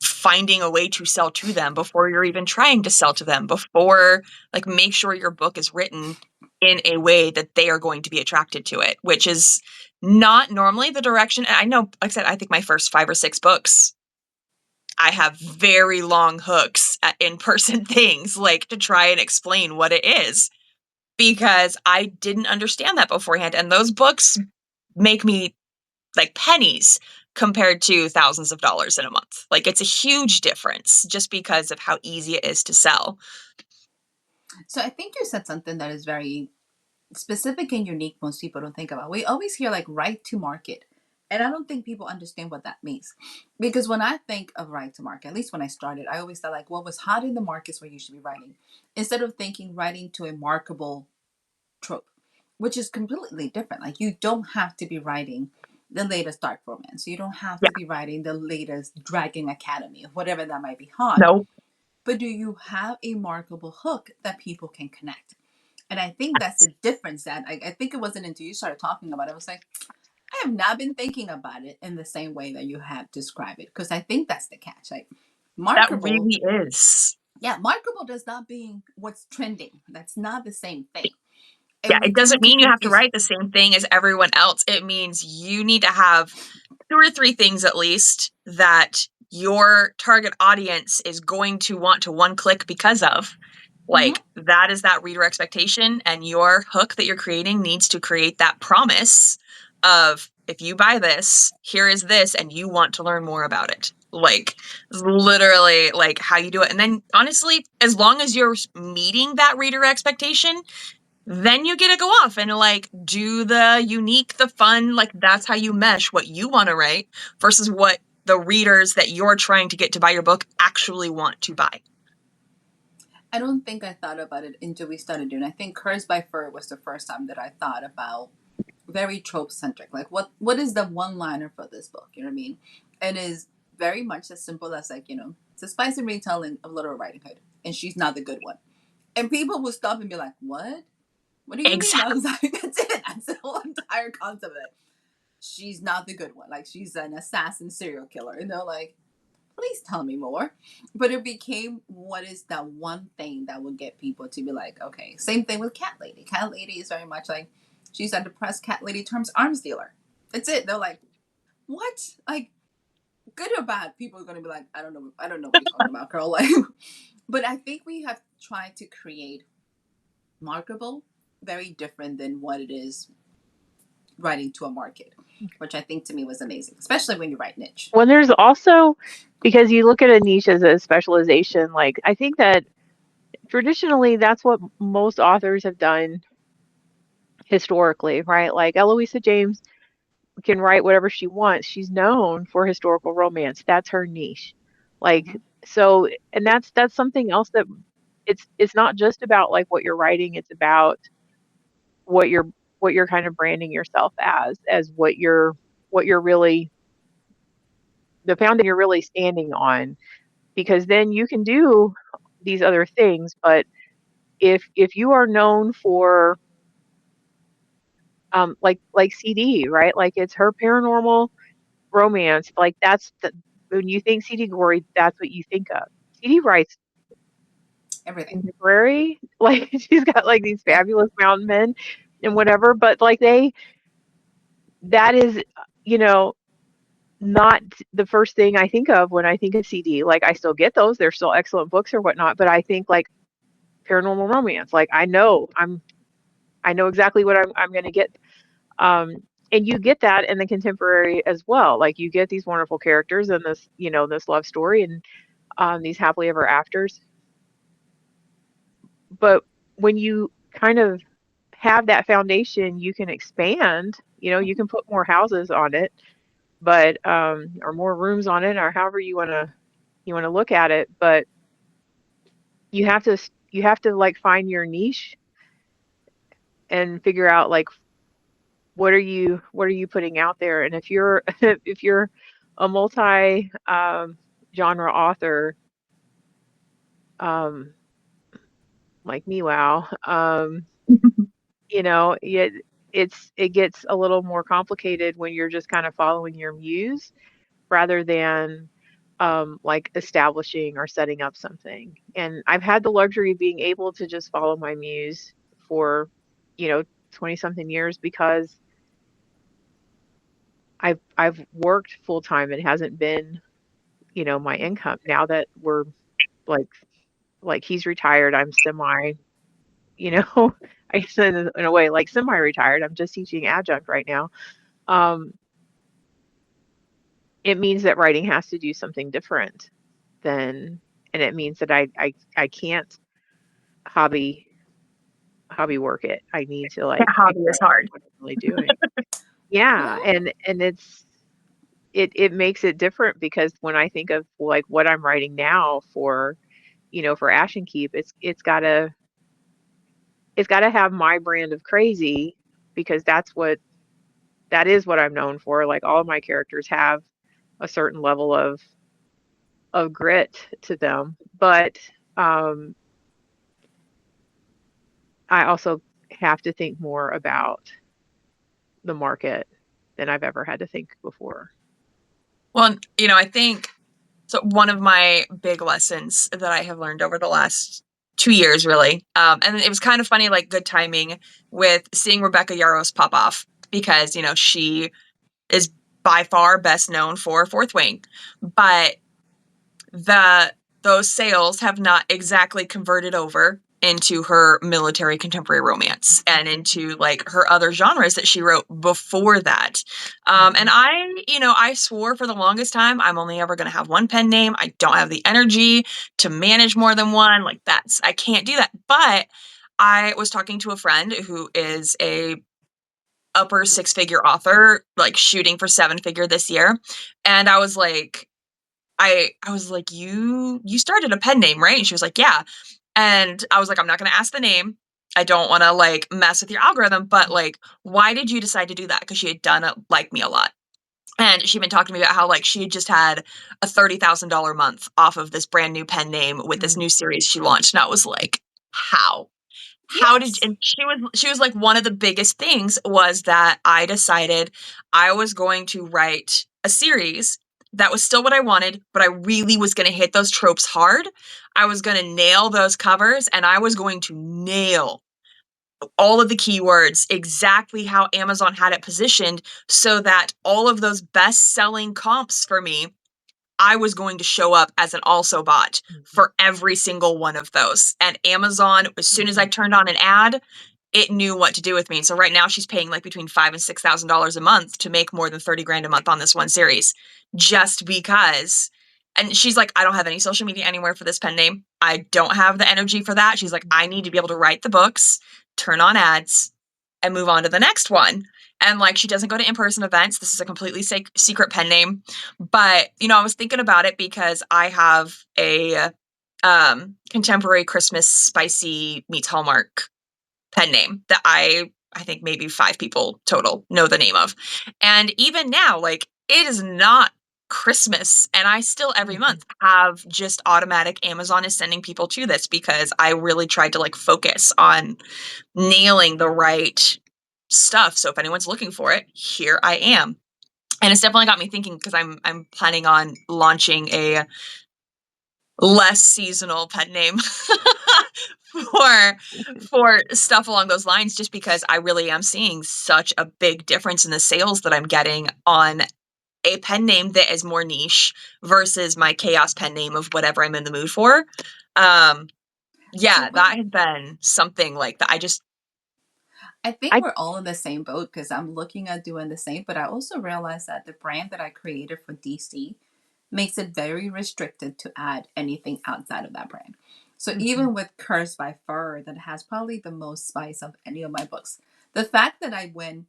finding a way to sell to them before you're even trying to sell to them, before, like, make sure your book is written in a way that they are going to be attracted to it, which is not normally the direction. I know, like I said, I think my first 5 or 6 books, I have very long hooks at in-person things, like, to try and explain what it is, because I didn't understand that beforehand, and those books make me, like, pennies compared to thousands of dollars in a month. Like, it's a huge difference just because of how easy it is to sell. So I think you said something that is very specific and unique most people don't think about. We always hear like right to market. And I don't think people understand what that means. Because when I think of right to market, at least when I started, I always thought like what was hot in the markets where you should be writing. Instead of thinking writing to a marketable trope, which is completely different. Like you don't have to be writing the latest dark romance. You don't have Yeah. to be writing the latest Dragon Academy, whatever that might be hot. No. But do you have a marketable hook that people can connect? And I think that's the difference that I think it wasn't until you started talking about it. I was like, I have not been thinking about it in the same way that you have described it. Because I think that's the catch. Like That marketable, really is. yeah, marketable does not mean what's trending. That's not the same thing. Yeah, And we it doesn't tend to mean you have to confuse. write the same thing as everyone else. It means you need to have 2 or 3 things at least that your target audience is going to want to one click because of. Mhm. Like, that is that reader expectation, and your hook that you're creating needs to create that promise of, if you buy this, here is this, and you want to learn more about it. Like, literally, like, how you do it. And then, honestly, as long as you're meeting that reader expectation, then you get to go off and, like, do the unique, the fun, like, that's how you mesh what you want to write versus what the readers that you're trying to get to buy your book actually want to buy. I don't think I thought about it until we started doing. I think Curse by Fur was the first time that I thought about very trope centric. Like what is the one liner for this book? You know what I mean? It is very much as simple as like, it's a spicy retelling of Little Riding Hood, and she's not the good one. And people will stop and be like, "What? What do you mean?" I Exactly. was like, "That's it. That's the whole entire concept of it. She's not the good one. Like she's an assassin serial killer." And they're like, "Please tell me more." But it became what is that one thing that would get people to be like, okay. Same thing with Cat Lady. Cat Lady is very much like she's a depressed cat lady turns arms dealer. That's it. They're like, what? Like, good or bad, people are gonna be like, I don't know what you're talking about, girl. Like, but I think we have tried to create marketable, very different than what it is writing to a market, which I think to me was amazing, especially when you write niche. Well, there's also, because you look at a niche as a specialization, like I think that traditionally that's what most authors have done historically, right? Like Eloisa James can write whatever she wants. She's known for historical romance. That's her niche. Like, Mm-hmm. so, and that's something else that it's not just about like what you're writing, it's about what you're what you're kind of branding yourself as what you're really the foundation you're really standing on, because then you can do these other things. But if you are known for like CD, right? Like it's her paranormal romance, like when you think CD Gory, that's what you think of. CD writes Everything. contemporary, like she's got like these Yeah. fabulous mountain men and whatever, but like that is, you know, not the first thing I think of when I think of CD. Like I still get those, they're still excellent books or whatnot, but I think like paranormal romance. Like I know exactly what I'm going to get. Um, and you get that in the contemporary as well. Like you get these wonderful characters and this, you know, this love story and these happily ever afters. But when you kind of have that foundation, you can expand. You know, you can put more houses on it, but or more rooms on it, or however you want to look at it. But you have to like find your niche and figure out like what are you putting out there. And if you're if you're a multi genre author, um, like me, wow, you know, it gets a little more complicated when you're just kind of following your muse rather than like establishing or setting up something. And I've had the luxury of being able to just follow my muse for, you know, 20 something years because I've worked full time. It hasn't been, you know, my income. Now that we're like he's retired, I'm semi, you know, I said in a way like semi-retired. I'm just teaching adjunct right now. Um, it means that writing has to do something different than, and it means that I can't hobby work it. I need to like That hobby figure is out hard. what I'm really doing. Yeah, Yeah. and it makes it different because when I think of like what I'm writing now for, you know, for Ash and Keep, it's gotta have my brand of crazy because that is what I'm known for. Like all of my characters have a certain level of grit to them, but um, I also have to think more about the market than I've ever had to think before. Well, you know, I think so. One of my big lessons that I have learned over the last 2 years, really, and it was kind of funny, like good timing with seeing Rebecca Yarros pop off because, you know, she is by far best known for Fourth Wing, but the those sales have not exactly converted over into her military contemporary romance and into like her other genres that she wrote before that. And Mhm. you know, I swore for the longest time I'm only ever going to have one pen name. I don't have the energy to manage more than one. Like I can't do that. But I was talking to a friend who is a upper six-figure author, like shooting for seven-figure this year, and I was like, "You started a pen name, right?" And she was like, "Yeah." And I was like, "I'm not gonna ask the name. I don't wanna, like, mess with your algorithm, but, like, why did you decide to do that?" Because she had done it Like Me a lot. And she'd been talking to me about how, like, she had just had a $30,000 month off of this brand new pen name with this Mm. new series she launched, and I was like, "How?" How did Yes. and she was like, one of the biggest things was that I decided I was going to write a series that was still what I wanted, but I really was gonna hit those tropes hard. I was gonna nail those covers, and I was going to nail all of the keywords, exactly how Amazon had it positioned so that all of those best-selling comps for me, I was going to show up as an also bot Mhm. for every single one of those. And Amazon, as soon as I Mhm. turned on an ad, it knew what to do with me. So right now she's paying like between $5,000 and $6,000 a month to make more than 30 grand a month on this one series, just because. And she's like, I don't have any social media anywhere for this pen name. I don't have the energy for that. She's like, I need to be able to write the books, turn on ads, and move on to the next one. And like, she doesn't go to in-person events. This is a completely secret pen name. But, you know, I was thinking about it because I have a contemporary Christmas spicy meets Hallmark pen name that I think maybe 5 people total know the name of. And even now, like, it is not Christmas, and I still every Mhm. month have just automatic Amazon is sending people to this because I really tried to, like, focus on nailing the right stuff. So if anyone's looking for it, here I am. And it's definitely got me thinking, because I'm planning on launching a less seasonal pen name for stuff along those lines, just because I really am seeing such a big difference in the sales that I'm getting on a pen name that is more niche versus my chaos pen name of whatever I'm in the mood for. So Yeah, that has been something like that. I think I we're all in the same boat because I'm looking at doing the same, but I also realized that the brand that I created for DC makes it very restricted to add anything outside of that brand. So Mhm, even with Cursed by Fur, that has probably the most spice of any of my books, the fact that I went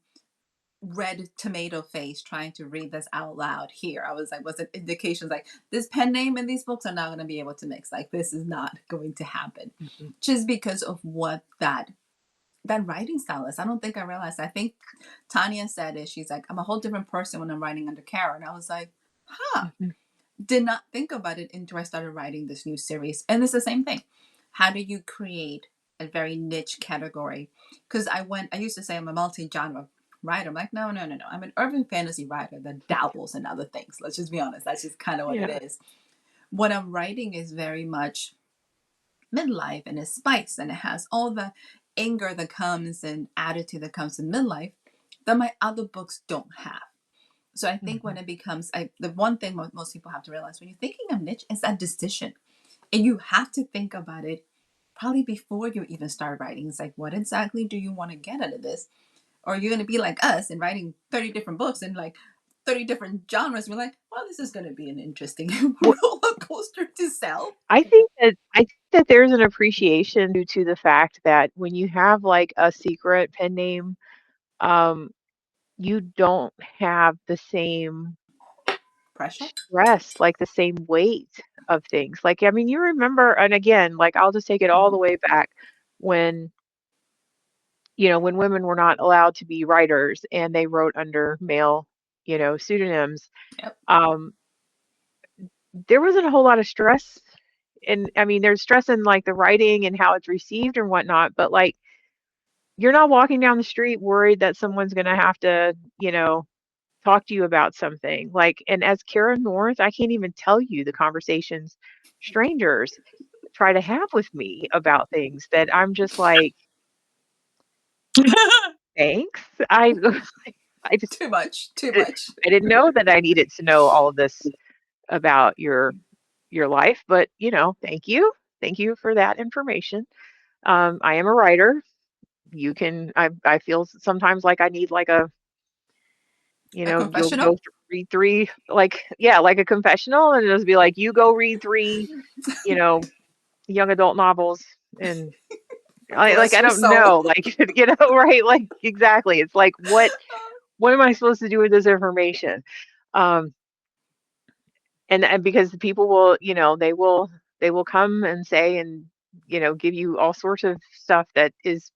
red tomato face trying to read this out loud here, I was like, was it indications like this pen name and these books are not going to be able to mix? Like this is not going to happen, mhm. just because of what that writing style is. I don't think I realized. I think Tonya said it. She's like, I'm a whole different person when I'm writing under Kara. And I was like, huh. Mhm. Did not think about it until I started writing this new series. And it's the same thing. How do you create a very niche category? Because I used to say I'm a multi-genre writer. I'm like, no, no, no, no. I'm an urban fantasy writer that dabbles in other things. Let's just be honest. That's just kind of what Yeah. it is. What I'm writing is very much midlife, and it's spice, and it has all the anger that comes and attitude that comes in midlife that my other books don't have. So I think when Mhm. it becomes the one thing most people have to realize when you're thinking of niche is that decision, and you have to think about it probably before you even start writing. It's like, what exactly do you want to get out of this? Or you're going to be like us and writing 30 different books and like 30 different genres. We're like, well, this is going to be an interesting Well, roller coaster to sell. I think that there's an appreciation due to the fact that when you have, like, a secret pen name, um, you don't have the same Pressure. stress, like, the same weight of things. Like, I mean, you remember and again, like, I'll just take it all Mm-hmm. the way back when, when women were not allowed to be writers and they wrote under male, pseudonyms, Yep. um, there wasn't a whole lot of stress. And I mean, there's stress in like the writing and how it's received and whatnot, but like you're not walking down the street worried that someone's gonna have to, talk to you about something. Like, and as Kara North, I can't even tell you the conversations strangers try to have with me about things that I'm just like, thanks. I just Too much. Too much. I didn't know that I needed to know all of this about your life, but thank you. Thank you for that information. I am a writer. I feel sometimes like I need like a, A you'll confessional. go read three, like, yeah, like a confessional, and it'll just be like, you go read three, you know, young adult novels, and Bless I your don't soul. know, like, right? Like, exactly. It's like, what am I supposed to do with this information? Um, and because the people will, they will come and say and, give you all sorts of stuff that is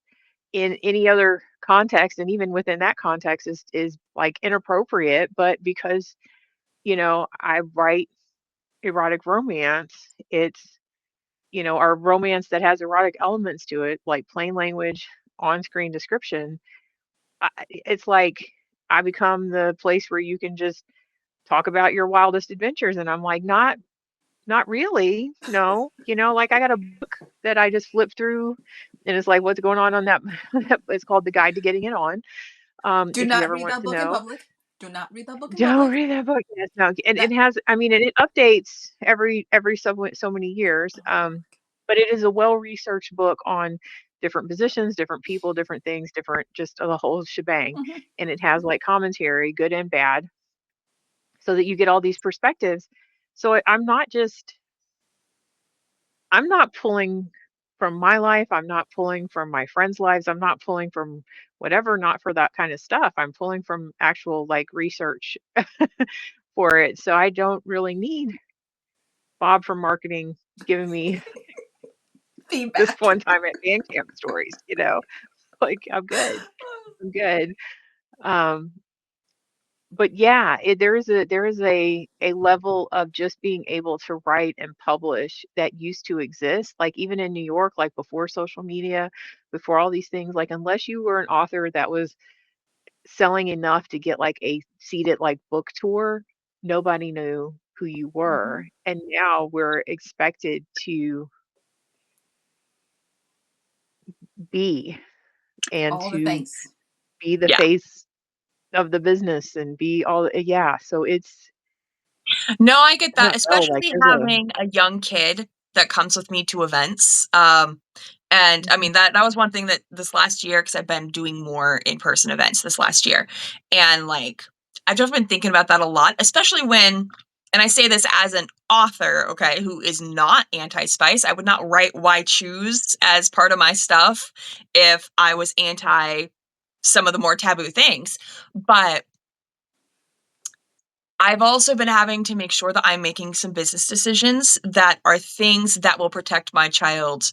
in any other context, and even within that context is like inappropriate, but because I write erotic romance, it's or romance that has erotic elements to it, like plain language, on-screen description. It's like I become the place where you can just talk about your wildest adventures, and I'm like, not really, no. Like I got a book that I just flipped through, and it's like, what's going on that it's called The Guide to Getting It On. Do If you not ever read want that to book in know. public. Do not read that book in Don't public. read that book. Yes, no, and it That. has, I mean, and it updates every so many years. But it is a well-researched book on different positions, different people, different things, different just the whole shebang. Mhm. And it has like commentary, good and bad, so that you get all these perspectives. So I'm not pulling from my life. I'm not pulling from my friends' lives. I'm not pulling from whatever, not for that kind of stuff. I'm pulling from actual like research for it. So I don't really need Bob from marketing giving me this Feedback. one time at band camp stories. Like I'm good. I'm good. Um, but yeah, there is a level of just being able to write and publish that used to exist. Like even in New York, like before social media, before all these things, like unless you were an author that was selling enough to get like a seated like book tour, nobody knew who you Hmm. were. And now we're expected to be and All the to things. be the Yeah. face of the business and be all yeah. So it's No, I get I that, don't know, like especially there's a having a young kid that comes with me to events. And I mhm, mean that was one thing that this last year, because I've been doing more in-person events this last year. And like I've just been thinking about that a lot, especially when, and I say this as an author, okay, who is not anti-spice. I would not write why choose as part of my stuff if I was anti some of the more taboo things. But I've also been having to make sure that I'm making some business decisions that are things that will protect my child,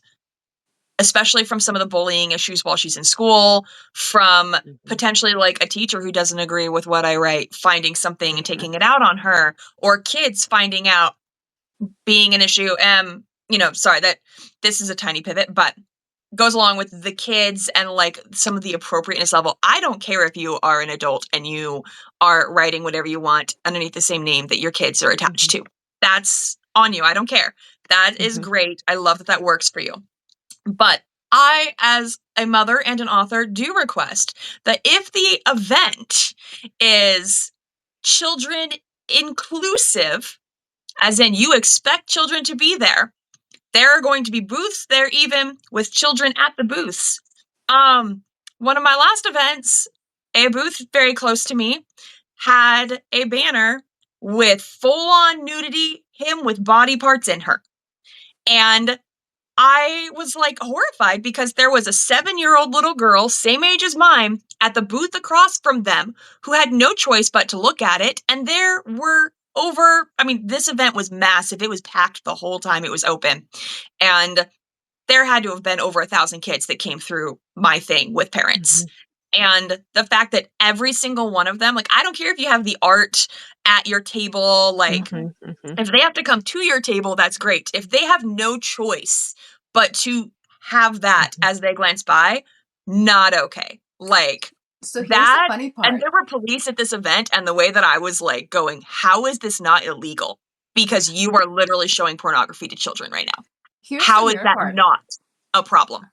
especially from some of the bullying issues while she's in school, from mhm, potentially like a teacher who doesn't agree with what I write, finding something and mhm, taking it out on her, or kids finding out being an issue. Sorry that this is a tiny pivot, but goes along with the kids and like some of the appropriateness level. I don't care if you are an adult and you are writing whatever you want underneath the same name that your kids are attached mhm, to. That's on you. I don't care. That is mhm, great. I love that that works for you. But I, as a mother and an author, do request that if the event is children inclusive, as in you expect children to be there are going to be booths there, even with children at the booths. One of my last events, a booth very close to me had a banner with full on nudity, him with body parts in her. And I was like horrified because there was a 7-year-old little girl, same age as mine, at the booth across from them who had no choice but to look at it. And there were this event was massive. It was packed the whole time it was open. And there had to have been over 1,000 kids that came through my thing with parents. mhm, And the fact that every single one of them, like, I don't care if you have the art at your table, like, mhm, mhm, if they have to come to your table, that's great. If they have no choice but to have that mhm. as they glance by, not okay. Like, So here's the that, funny and part. there were police at this event, and the way that I was like going, how is this not illegal? Because you are literally showing pornography to children right now. Here's the How is weird that part. not a problem?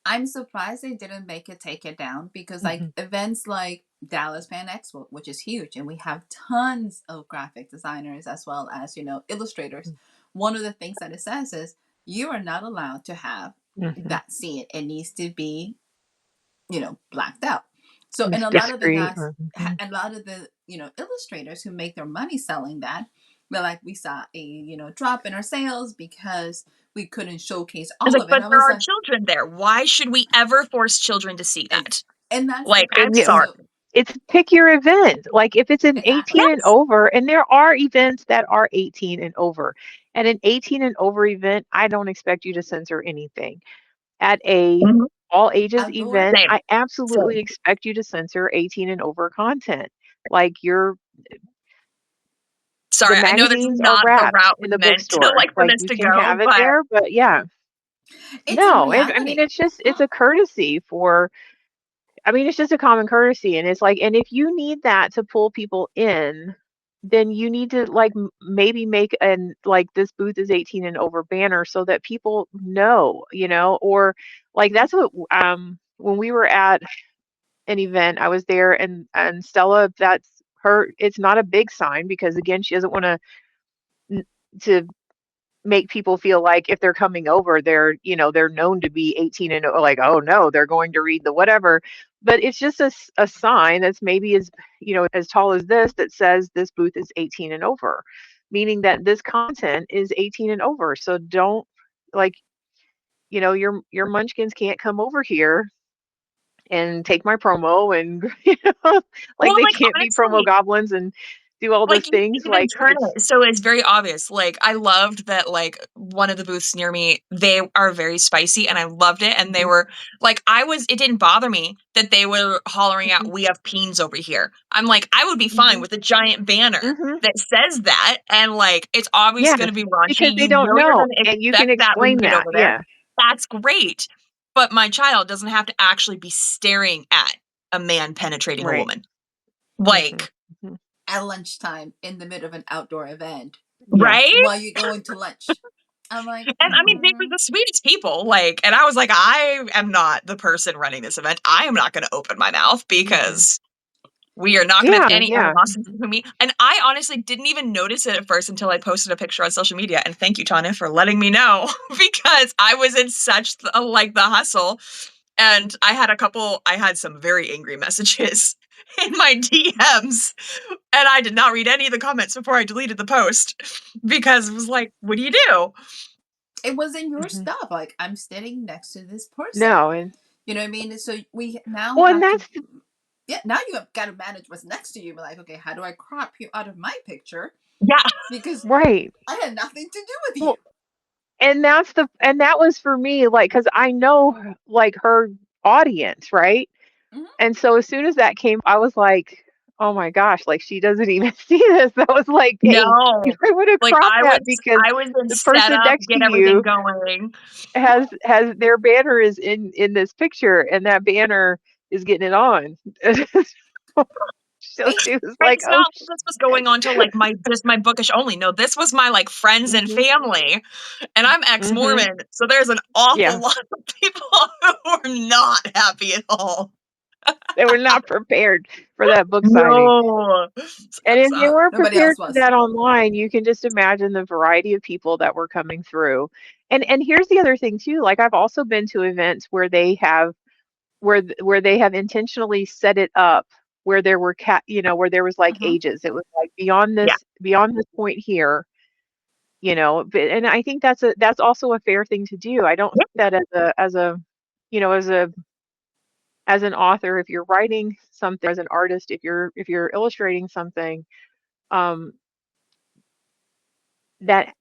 I'm surprised they didn't make it take it down because like Mhm, events like Dallas Fan Expo, which is huge, and we have tons of graphic designers as well as, illustrators. One of the things that it says is you are not allowed to have mhm. that scene. It needs to be, blacked out. So, and It's a lot of the discreet guys, or mhm, a lot of the, illustrators who make their money selling that, they're like, we saw a, drop in our sales because we couldn't showcase It's all like, of it. but And I there was are like, children there. Why should we ever force children to see and, that? and that's the Like, I'm thing. and yeah, sorry. So, it's pick your event. Like if it's an exactly. 18 and Yes. over, and there are events that are 18 and over. At an 18 and over event, I don't expect you to censor anything. At a Mhm. all ages Outdoor, event, Same. I absolutely Same. expect you to censor 18 and over content. Like the Sorry, I know this is magazines are not the wrapped route in we the meant to bookstore. like for Like this you to can go, have it but there, but yeah. it's a No, I mean reality. it's just a common courtesy, and it's like, and if you need that to pull people in, then you need to like maybe make an like this booth is 18 and over banner so that people know, or like that's what when we were at an event, I was there and Stella, that's her, it's not a big sign because again, she doesn't want to make people feel like if they're coming over, they're known to be 18 and like, oh no, they're going to read the whatever. But it's just a sign that's maybe as tall as this that says this booth is 18 and over, meaning that this content is 18 and over. So don't like, your munchkins can't come over here and take my promo and like well, they like can't be promo honestly, goblins and do all those like, you can things. even Like turn it's it so it's very obvious. Like, I loved that, like, one of the booths near me, they are very spicy, and I loved it, and they mhm, were like, it didn't bother me that they were hollering out, mhm, "We have peens over here." I'm like, I would be fine mhm, with a giant banner mhm. that says that, and, like, it's obviously Yes, gonna be raunchy, because they you don't know you're know, gonna and you can expect that when you explain get that, over there. yeah. That's great, but my child doesn't have to actually be staring at a man penetrating a Right. woman. Mhm. Like, Mhm. At lunchtime in the middle of an outdoor event Yeah. right? while you're going to lunch. I'm like, And I mean, they were the sweetest people. Like, and I was like, I am not the person running this event. I am not going to open my mouth Mhm. because we are not going to have Yeah, any yeah. animosity to me. And I honestly didn't even notice it at first until I posted a picture on social media. And thank you, Tanya, for letting me know because I was in such like the hustle. And I had some very angry messages in my DMs. And I did not read any of the comments before I deleted the post because it was like, what do you do? it wasn't your Mhm. stuff. Like, I'm standing next to this person. No, and You know what I mean? So we now well, and have to, that's yeah, now you have got to manage what's next to you. Be like, okay, how do I crop you out of my picture? Yeah. Because right. I had nothing to do with you. Well, and that was for me, like, because I know, like, her audience, right? Hmm. And so as soon as that came, I was like, "Oh my gosh, like, she doesn't even see this." That was like, "Hey, you No. might wanna Like crop that because I was in the person setup, next to get everything you going. has their banner is in this picture, and that banner is getting it on." So Wait, she was And like, it's "Oh, not like this was shit." going on to like my just my bookish only. No, this was my like friends and Mhm, family. And I'm mhm. ex-Mormon, so there's an awful Yeah, lot of people who are not happy at all. they were not prepared for that book signing. No. So I And was if they like, weren't nobody else prepared for was. that online, you can just imagine the variety of people that were coming through. And here's the other thing too, like I've also been to events where they have where they have intentionally set it up where there were where there was like Hmm. ages. It was like yeah. beyond this point here, and I think that's also a fair thing to do. I don't think Yeah. that as a you know, as an author, if you're writing something, as an artist, if you're illustrating something, um, that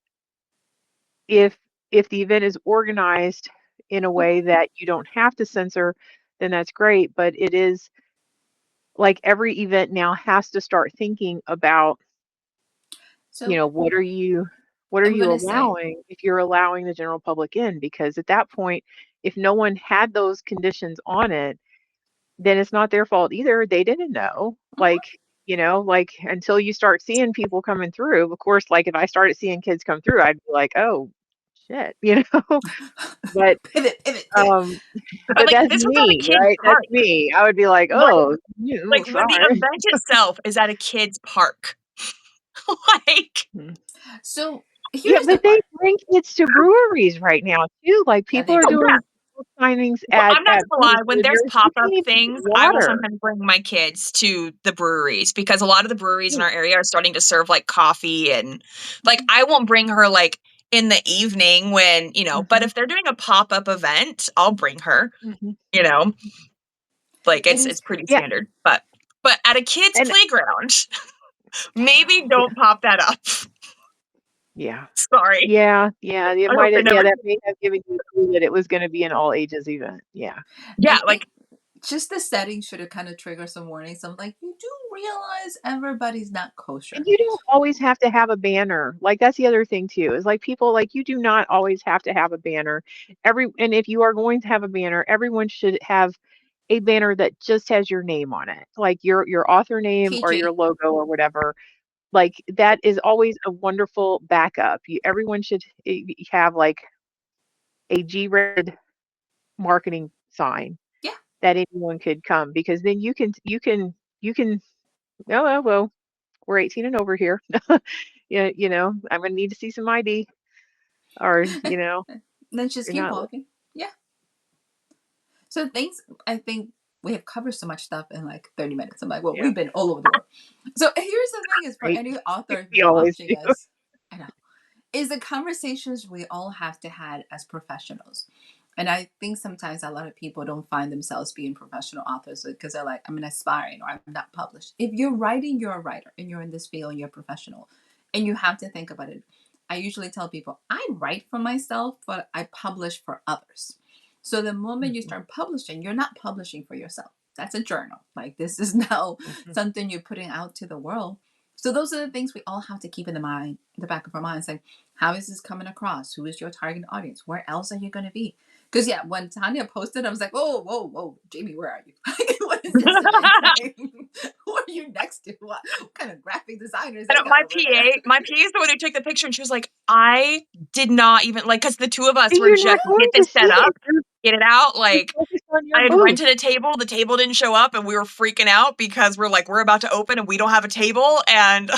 if the event is organized in a Hmm. way that you don't have to censor, then that's great. But it is like every event now has to start thinking about, So what are I'm you gonna say, allowing if you're allowing the general public in? Because at that point, if no one had those conditions on it, then it's not their fault either. They didn't know. mhm. Like until you start seeing people coming through. Of course, like if I started seeing kids come through, I'd be like, oh shit, But Pivot, pivot, pivot. um, And but like that's this was at a me, kid's right? That's park. me. I would be like, Right. oh, Like when the sorry. event itself is at a kid's park. Like, So Yeah, here's the but they part. bring kids to breweries right now too. Like Yeah, people they are oh do. yeah. doing book signings Well, I'm not at gonna lie, breweries when where there's you pop-up can't even get things, I will water. sometimes bring my kids to the breweries because a lot of the breweries in Yeah. our area are starting to serve like coffee and like Mhm. I won't bring her like in the evening when, but Hmm. if they're doing a pop-up event, I'll bring her, Hmm. you know. Like It it's is. pretty Yeah, standard. But at a kid's and playground, I maybe know. don't pop that up. yeah, Sorry. yeah. It I hope might they have, yeah, never that may have given you a clue that it was going to be an all ages event. Yeah. Yeah, And it like just the setting should have kind of triggered some warnings. I'm like, you do realize everybody's not And kosher. you don't always have to have a banner. Like that's the other thing too. Is like people like you do not always have to have a banner. And if you are going to have a banner, everyone should have a banner that just has your name on it. Like your author name or your PG. logo or whatever. Like that is always a wonderful backup. Everyone should have like a G-rated marketing sign Yeah. that anyone could come because then you can well, we're 18 and over here. Yeah, I'm gonna need to see some ID or, Then just you're keep not walking. Yeah. So things, I think we have covered so much stuff in like 30 minutes. I'm like, well, yeah, we've been all over the world. So here's the thing is for right? any author We who's always watching do. us, I know, is the conversations we all have to have as professionals. And I think sometimes a lot of people don't find themselves being professional authors because they're like, I'm an aspiring or I'm not published. If you're writing, you're a writer and you're in this field and you're professional. And you have to think about it. I usually tell people I write for myself, but I publish for others. So the moment you Mhm, start publishing, you're not publishing for yourself. That's a journal. Like this is now mhm, something you're putting out to the world. So those are the things we all have to keep in the back of our minds. Like, how is this coming across? Who is your target audience? Where else are you going to be? Because yeah, when Tonya posted, I was like, "Oh, whoa, whoa, Jamie, where are you? What is this event? Who are you next to? What kind of graphic designers And they got over there?" My PA is the one who took the picture, and she was like, I did not even like, because the two of us were You're just not going get to this see set up, it. get it out. You're Like, focused on your I had booth. rented a table. The table didn't show up, and we were freaking out because we're like, we're about to open and we don't have a table. And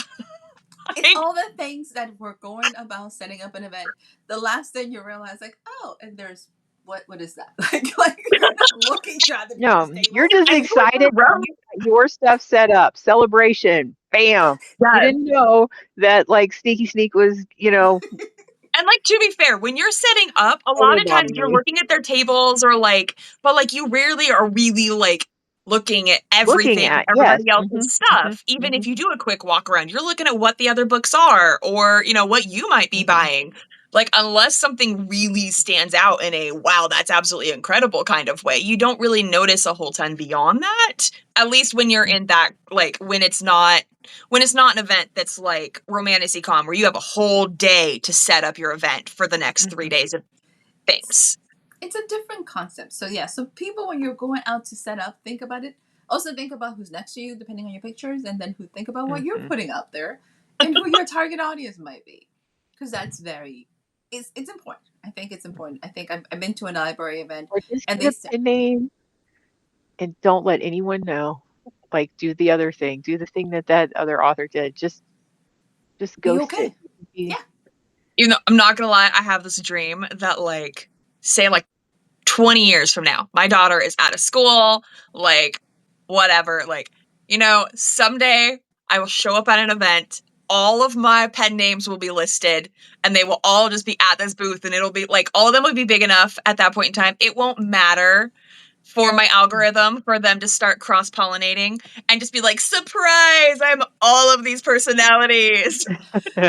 It's all the things that we're going about setting up an event. The last thing you realize, like, oh, and there's what is that? Like you're not looking at the people's No, you're tables. just and we were so excited. rough. You got your stuff set up. Celebration. Bam. You Yes. didn't know that like Sneaky Sneak was, And like, to be fair, when you're setting up, a lot of times you're photobombing looking at their tables or like, but like you rarely are really like looking at looking everything, at. Yes. everybody else's stuff. Even if you do a quick walk around, you're looking at what the other books are or, what you might be Hmm. buying. Like, unless something really stands out in a wow, that's absolutely incredible kind of way, you don't really notice a whole ton beyond that. At least when you're in that, like, when it's not an event that's like Romanticy-Con where you have a whole day to set up your event for the next 3 Hmm. days of things. It's a different concept. So yeah, so people when you're going out to set up, think about it. Also think about who's next to you, depending on your pictures, and then think about what you're Hmm. putting up there, and who your target audience might be, because that's very, it's important. I think it's important. I think I've been to a library event, Or just and get they a said, pen name and don't let anyone know. Like do the other thing. Do the thing that other author did. Just "Be ghost it. okay." Be- Yeah. I'm not gonna lie, I have this dream that, like, say, like, 20 years from now, my daughter is out of school, like, whatever, like, someday I will show up at an event, all of my pen names will be listed, and they will all just be at this booth, and it'll be like, all of them will be big enough at that point in time. It won't matter for my algorithm for them to start cross-pollinating and just be like, surprise, I'm all of these personalities.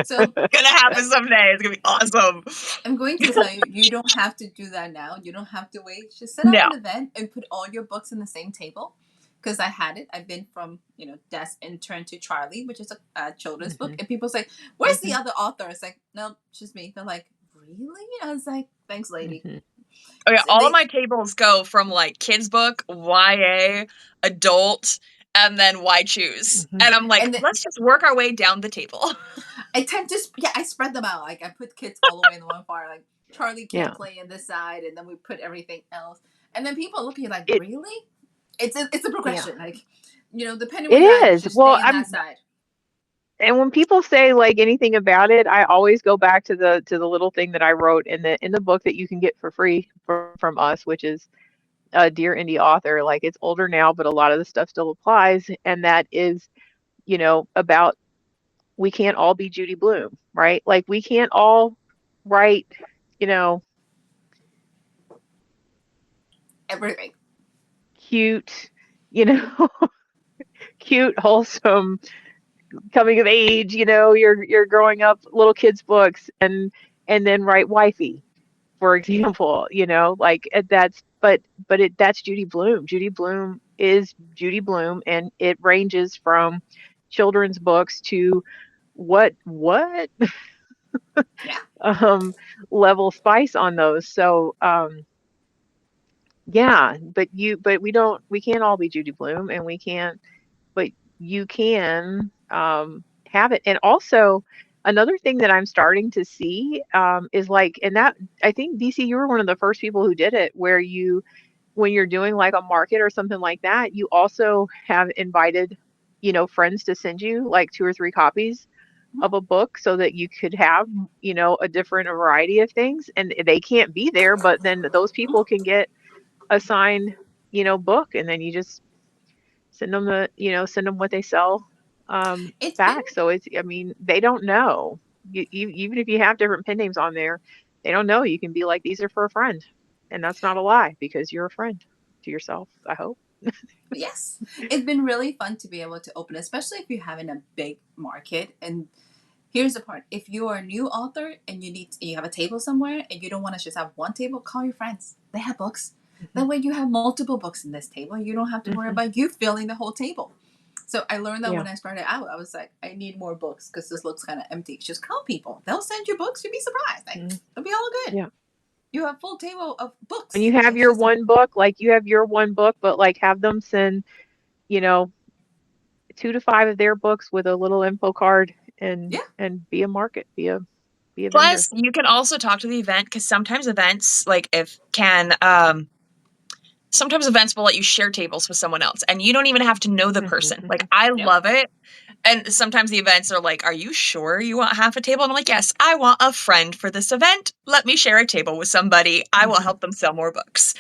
So Gonna happen someday. It's gonna be awesome. I'm going to tell you, you don't have to do that now. You don't have to wait. Just set up No. an event and put all your books in the same table. Because I had it. I've been from, desk intern to Charlie, which is a children's book. Mhm, And people say, "Where's the mhm, other author?" It's like, no, it's just me. They're like, really? I was like, thanks, lady. mhm, Oh yeah, And all of they, my tables go from like kids book, YA, adult, and then why choose. mhm. And I'm like, and then let's just work our way down the table. I tend to, yeah, I spread them out. Like I put kids all the way in the one part. Like Charlie can't Yeah. play in this side, and then we put everything else. And then people look at you like, It really? It's a yeah. progression. Like, depending It where you're at, you is. should Well, stay in I'm that side. and when people say like anything about it, I always go back to the little thing that I wrote in the book that you can get for free from us, which is Dear Indie Author. Like it's older now, but a lot of the stuff still applies, and that is, about we can't all be Judy Bloom, right? Like we can't all write, you know, Everything. cute, you know, cute, wholesome coming of age, you're growing up little kids books and then write wifey, for example, like that's Judy Bloom. Judy Bloom is Judy Bloom and it ranges from children's books to what Yeah. um level spice on those. So yeah, but we can't all be Judy Bloom and we can't but you can have it. And also, another thing that I'm starting to see is like, and that I think DC, you were one of the first people who did it, where when you're doing like a market or something like that, you also have invited, friends to send you like two or three copies Mhm. of a book so that you could have, a different variety of things. And they can't be there, but then those people can get a signed, book, and then you just send them what they sell It's been back. So I mean, they don't know. Even if you have different pen names on there, they don't know. You can be like, these are for a friend, and that's not a lie because you're a friend to yourself. I hope. yes, it's been really fun to be able to open, especially if you're having a big market. And here's the part: if you are a new author and you have a table somewhere and you don't want to just have one table, call your friends. They have books. Hmm. That way, you have multiple books in this table. You don't have to worry Hmm. about you filling the whole table. So I learned that Yeah. when I started out, I was like, I need more books because this looks kind of empty. Just call people; they'll send you books. You'll be surprised. Like Mm. it'll be all good. Yeah. You have full table of And books. you have It's your just like, one book, like you have your one book, but like have them send, you know, 2 to 5 of their books with a little info card yeah, and be a market, be a vendor. Plus, you can also talk to the event because sometimes events like if can sometimes events will let you share tables with someone else and you don't even have to know the Mhm, person. Like mhm. I yep. love it. And sometimes the events are like, "Are you sure you want half a table?" And I'm like, "Yes, I want a friend for this event. Let me share a table with somebody. I will Mhm, help them sell more books."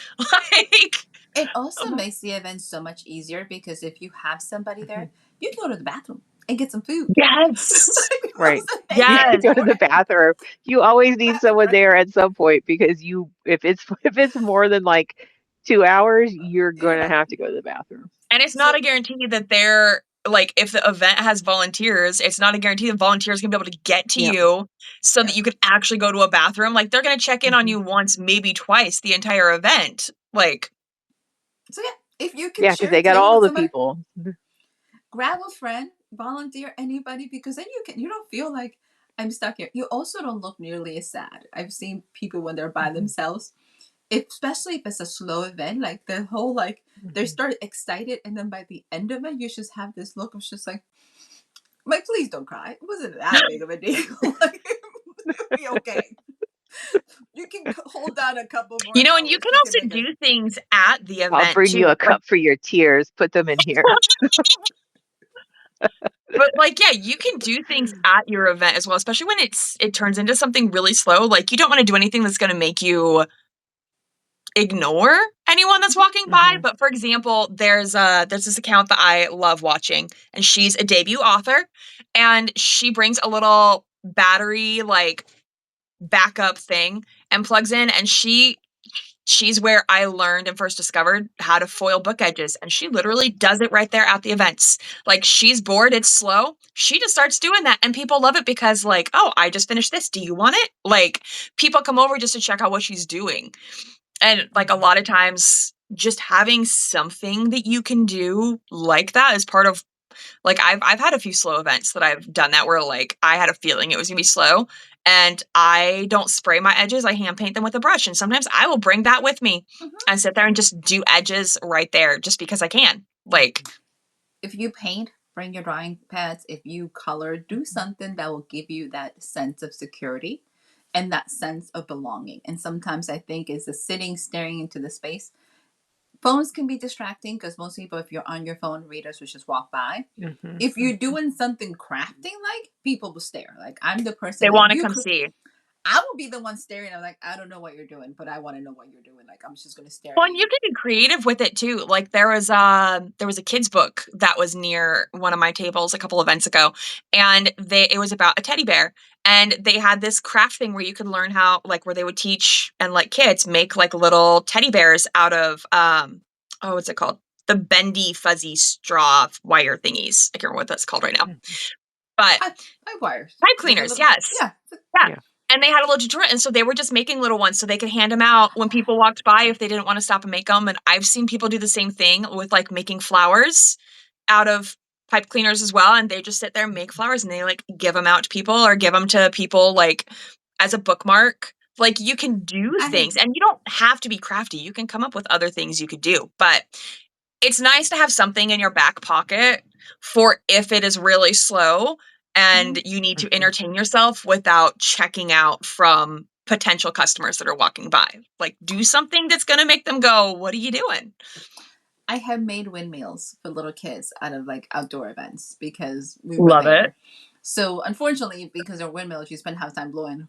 Like, It also um, makes the event so much easier because if you have somebody mhm. there, you can go to the bathroom and get some food. yes. Like, who else Right. is paying You for can Yes. go to for the it? bathroom. You always need someone Bathroom. there at some point because you if it's if it's more than like 2 hours, you're gonna Yeah. have to go to the bathroom. And it's not So a guarantee that they're like if the event has volunteers, it's not a guarantee that volunteers can be able to get to Yep. you so yeah. that you could actually go to a bathroom. Like they're going to check in on Mhm. you once, maybe twice the entire event. Like, So yeah, if you can Yeah, because share a they got table all with the somebody, people. grab a friend, volunteer anybody because then you don't feel like I'm stuck here. You also don't look nearly as sad. I've seen people when they're by Mhm, themselves, especially if it's a slow event, like the whole like they mhm. start excited and then by the end of it you just have this look of just like please don't cry. It wasn't that big of a deal. Like it'll be okay. You can hold down a couple more and you hours. can We can also make it. do things at the I'll event bring too. you a Like, cup for your tears. Put them in here. but like, yeah, you can do things at your event as well, especially when it turns into something really slow. Like, you don't want to do anything that's going to make you ignore anyone that's walking by. Mhm, But for example, there's this account that I love watching, and she's a debut author, and she brings a little battery like backup thing and plugs in, and she's where I learned and first discovered how to foil book edges. And she literally does it right there at the events. Like she's bored, it's slow. She just starts doing that. And people love it because, like, oh, I just finished this. Do you want it? Like people come over just to check out what she's doing. And like a mhm, lot of times, just having something that you can do like that is part of like I've had a few slow events that I've done that where like I had a feeling it was gonna be slow and I don't spray my edges, I hand paint them with a brush. And sometimes I will bring that with me Mhm. and sit there and just do edges right there just because I can. Like, mhm, If you paint, bring your drawing pads. If you color, do mhm, something that will give you that sense of security and that sense of belonging. And sometimes I think is the sitting staring into the space. Phones can be distracting because most people, if you're on your phone, readers will just walk by. mhm, If you're mhm. doing something crafting, like people will stare. Like I'm the they person if want to you come see. I will be the one staring. I'm like, I don't know what you're doing, but I want to know what you're doing. Like I'm just gonna stare Well, at and you you. can be creative with it too. Like there was a kids book that was near one of my tables a couple events ago, and they it was about a teddy bear, and they had this craft thing where you could learn how like where they would teach and like kids make like little teddy bears out of oh what's it called, the bendy fuzzy straw wire thingies. I can't remember what that's called right now, Mhm. but Pipe, pipe wires, pipe like a cleaners, little, yes. yeah. Yeah. Yeah. And they had a little tutorial, and so they were just making little ones so they could hand them out when people walked by if they didn't want to stop and make them. And I've seen people do the same thing with like making flowers out of pipe cleaners as well. And they just sit there and make flowers and they like give them out to people or give them to people like as a bookmark. Like you can do I have things and you don't have to be crafty. You can come up with other things you could do. But it's nice to have something in your back pocket for if it is really slow mhm. and you need to Mhm. entertain yourself without checking out from potential customers that are walking by. Like do something that's going to make them go, "What are you doing?" I have made windmills for little kids out of like outdoor events because we were Love it. there. So unfortunately, because they're windmills, you spend half time blowing.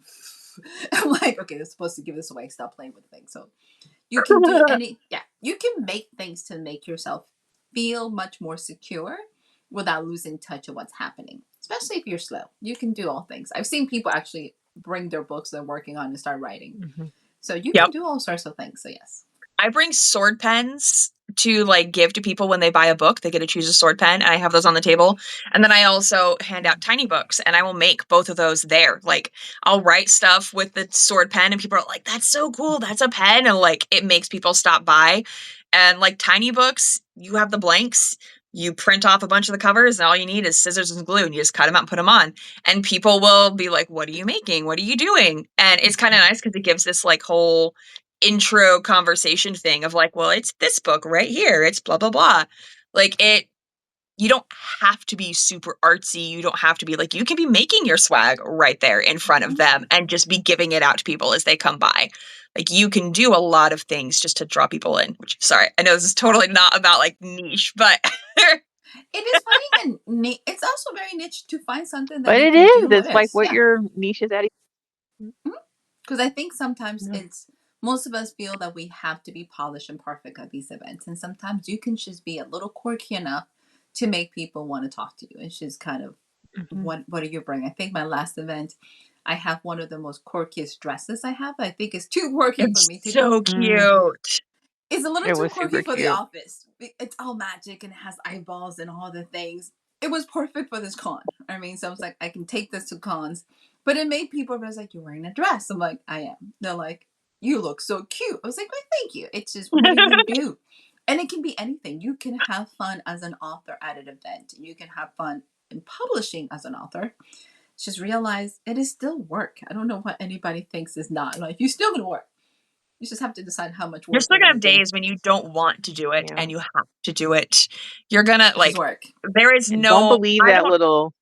I'm like, okay, they're supposed to give this away. Stop playing with things. So you can do any, yeah, you can make things to make yourself feel much more secure without losing touch of what's happening. Especially if you're slow, you can do all things. I've seen people actually bring their books they're working on and start writing. Mhm. So you can Yep. do all sorts of things. So yes. I bring sword pens to like give to people when they buy a book. They get to choose a sword pen, and I have those on the table. And then I also hand out tiny books, and I will make both of those there. Like I'll write stuff with the sword pen, and people are like, "That's so cool! That's a pen!" And like it makes people stop by. And like tiny books, you have the blanks. You print off a bunch of the covers, and all you need is scissors and glue, and you just cut them out and put them on. And people will be like, "What are you making? What are you doing?" And it's kind of nice because it gives this like whole intro conversation thing of like, "Well, it's this book right here. It's blah blah blah." Like it, you don't have to be super artsy. You don't have to be like, you can be making your swag right there in front of them and just be giving it out to people as they come by. Like you can do a lot of things just to draw people in, which, sorry, I know this is totally not about like niche, but It is finding a niche. It's also very niche to find something that But you it can is. do It's like with. what Yeah. your niche is at. Because I think sometimes Yeah. it's most of us feel that we have to be polished and perfect at these events, and sometimes you can just be a little quirky enough to make people want to talk to you. It's just kind of Mhm. what do you bring? I think my last event, I have one of the most quirkiest dresses I have. I think it's too quirky for it's me to go. so Mm, cute. It's a little it too was quirky super for the cute. office. It's all magic and it has eyeballs and all the things. It was perfect for this con. I mean, so I was like, I can take this to cons. But it made people realize, like, you're wearing a dress. I'm like, I am. They're like, you look so cute. I was like, well, thank you. It's just, what do you do? And it can be anything. You can have fun as an author at an event. You can have fun in publishing as an author. Just realize it is still work. I don't know what anybody thinks is not. Like, you still gonna work. You just have to decide how much You're work still you gonna want have to do. days when you don't want to do it Yeah. and you have to do it. You're gonna It's just like, work. there is And don't no, believe I don't,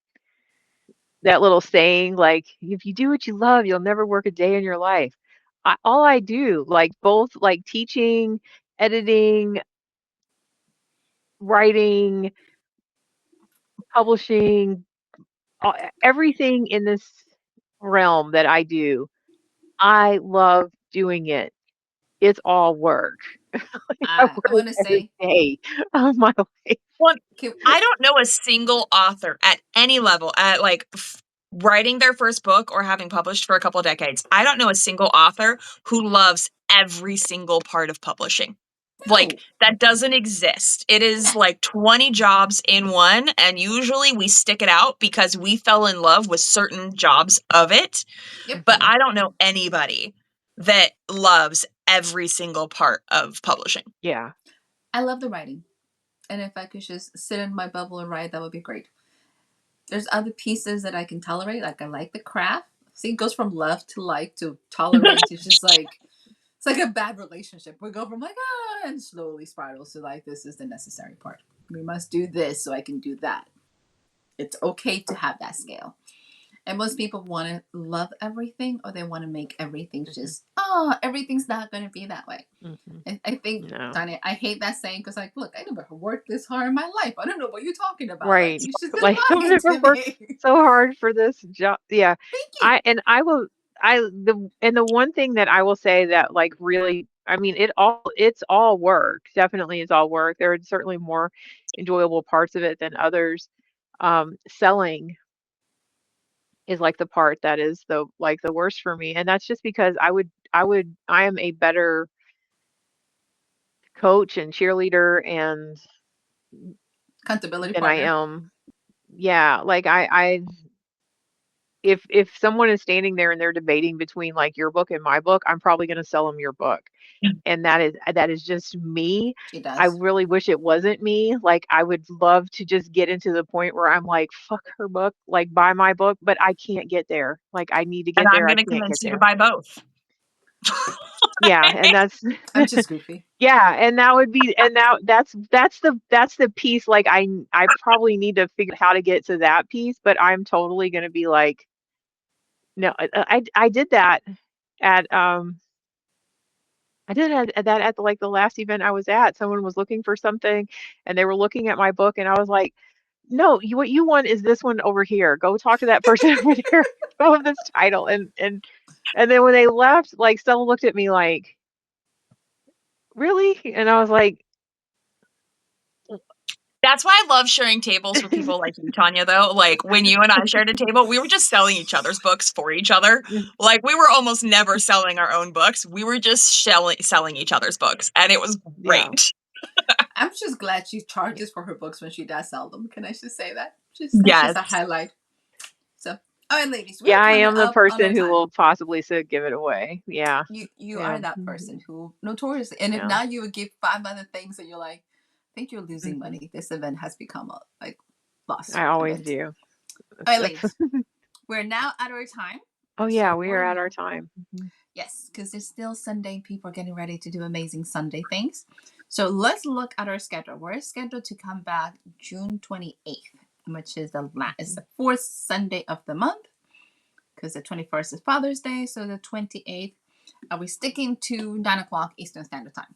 that little saying like if you do what you love, you'll never work a day in your life. All I do, like both like teaching, editing, writing, publishing, everything in this realm that I do, I love doing it. It's all work. I I work want to every say, day of my life. well, can, I don't know a single author at any level, at like writing their first book or having published for a couple of decades. I don't know a single author who loves every single part of publishing. Like, no. that doesn't exist. It is like 20 jobs in one, and usually we stick it out because we fell in love with certain jobs of it. Yep. But I don't know anybody that loves every single part of publishing. Yeah. I love the writing. And if I could just sit in my bubble and write, that would be great. There's other pieces that I can tolerate. Like I like the craft. See, it goes from love to like to tolerate. It's just like, it's like a bad relationship. We go from like, and slowly spirals to like, this is the necessary part. We must do this so I can do that. It's okay to have that scale. And most people want to love everything or they want to make everything Mhm. just, oh, everything's not going to be that way. Mhm. I think, No. Tanya, I hate that saying because, like, look, I never worked this hard in my life. I don't know what you're talking about. Like, Right. you should just Like I've lie never to worked me. so hard for this job. Yeah. Thank you. I will the one thing that I will say that like really I mean it's all work. Definitely is all work. There are certainly more enjoyable parts of it than others. Selling is like the part that is the worst for me. And that's just because I am a better coach and cheerleader and Accountability than I partner. am. Yeah, like I if someone is standing there and they're debating between like your book and my book, I'm probably going to sell them your book. And that is just me. She I does. really wish it wasn't me. Like I would love to just get into the point where I'm like, fuck her book, like buy my book, but I can't get there. Like I need to And get I'm there. I going to can't get convince you to there. buy both. Yeah, and that's I'm just goofy. yeah, and that would be and that's the piece like I probably need to figure out how to get to that piece, but I'm totally going to be like no, I did that at I did that at the, like the last event I was at. Someone was looking for something and they were looking at my book and I was like, "No, what you want is this one over here. Go talk to that person over there. Go with this title." And then when they left, like Stella looked at me like, "Really?" And I was like, That's why I love sharing tables with people like you, Tanya, though. Like, when you and I shared a table, we were just selling each other's books for each other. Like, we were almost never selling our own books. We were just selling each other's books, and it was yeah. great. I'm just glad she Yeah. charges for her books when she does sell them. Can I just say that? Just that's just Yes. a highlight. So, all right, ladies, we're Yeah, I coming am the up on our person who time. will possibly give it away. Yeah. You Yeah. are that person who notoriously, and if Yeah. not, you would give five other things that you're like, think you're losing Mhm. money. This event has become a lost I always event. do. All right, ladies, we're now at our time. Oh yeah, So we are at our time. yes, because it's still Sunday. People are getting ready to do amazing Sunday things. So let's look at our schedule. We're scheduled to come back June 28th, which is is the fourth Sunday of the month, because the 21st is Father's Day. So the 28th, are we sticking to 9 o'clock Eastern Standard Time?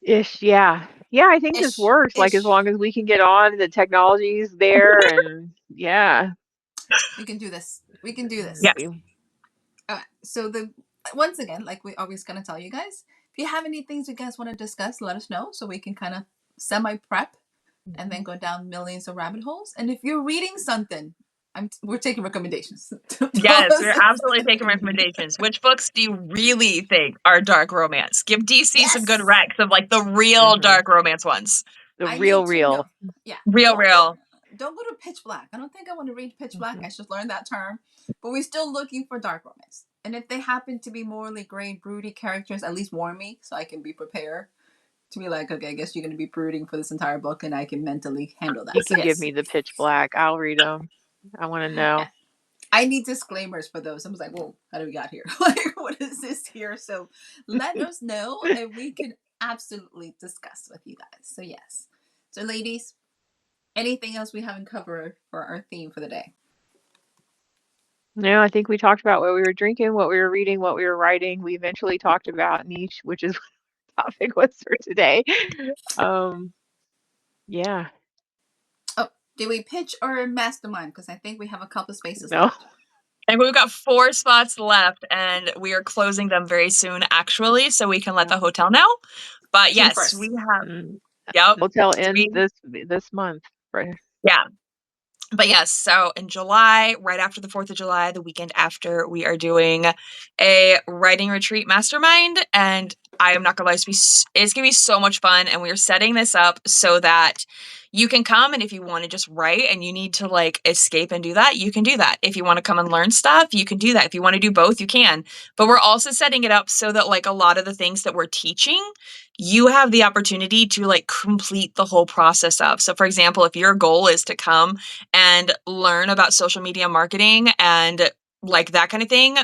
Ish, yeah. Yeah, I think this Ish, works, like, as ish. long as we can get on, the technology's there, and yeah. We can do this. We can do this. Yes. We So the once again, like we always gonna tell you guys, if you have any things you guys want to discuss, let us know so we can kind of semi prep and then Mhm. go down millions of rabbit holes. And if you're reading something, we're taking recommendations. Yes, we're absolutely taking recommendations. Which books do you really think are dark romance? Give DC some good Yes, recs of like the real Mhm. dark romance ones. The I need to know. real. Yeah, Real, real. don't go to Pitch Black. I don't think I want to read Pitch Black. Mhm. I should learn that term. But we're still looking for dark romance. And if they happen to be morally gray, broody characters, at least warn me so I can be prepared to be like, okay, I guess you're going to be brooding for this entire book, and I can mentally handle that. You So can give yes, me the pitch black. I'll read them. I wanna yeah, know. I need disclaimers for those. I was like, whoa, how do we got here? Like, what is this here? So let us know, and we can absolutely discuss with you guys. So yes, so ladies, anything else we haven't covered for our theme for the day? No, I think we talked about what we were drinking, what we were reading, what we were writing. We eventually talked about niche, which is what the topic was for today. Um, yeah. Oh, did we pitch or mastermind? Because I think we have a couple spaces No. left. And we've got 4 spots left, and we are closing them very soon, actually, so we can let the hotel know. But June yes, 1st. we have. Mm, Yep. hotel ends We, this month. Right. yeah. But yes, so in July, right after the 4th of July, the weekend after, we are doing a writing retreat mastermind. And I am not gonna lie, it's gonna be so much fun. And we are setting this up so that you can come, and if you want to just write and you need to like escape and do that, you can do that. If you want to come and learn stuff, you can do that. If you want to do both, you can. But we're also setting it up so that like a lot of the things that we're teaching, you have the opportunity to like complete the whole process of. So for example, if your goal is to come and learn about social media marketing and like that kind of thing,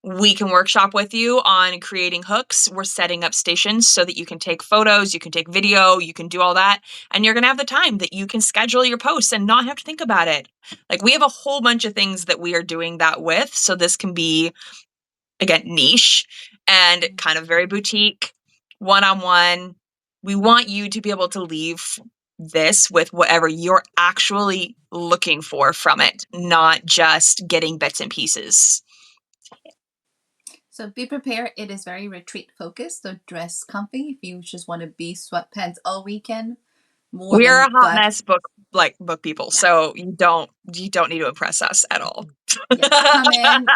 we can workshop with you on creating hooks. We're setting up stations so that you can take photos, you can take video, you can do all that. And you're going to have the time that you can schedule your posts and not have to think about it. Like we have a whole bunch of things that we are doing that with. So this can be, again, niche and kind of very boutique, one-on-one. We want you to be able to leave this with whatever you're actually looking for from it, not just getting bits and pieces. So be prepared. It is very retreat focused. So dress comfy. If you just want to be sweatpants all weekend, more We are than a hot glad. mess book people, Yeah, so you don't need to impress us at all. yes. Come in,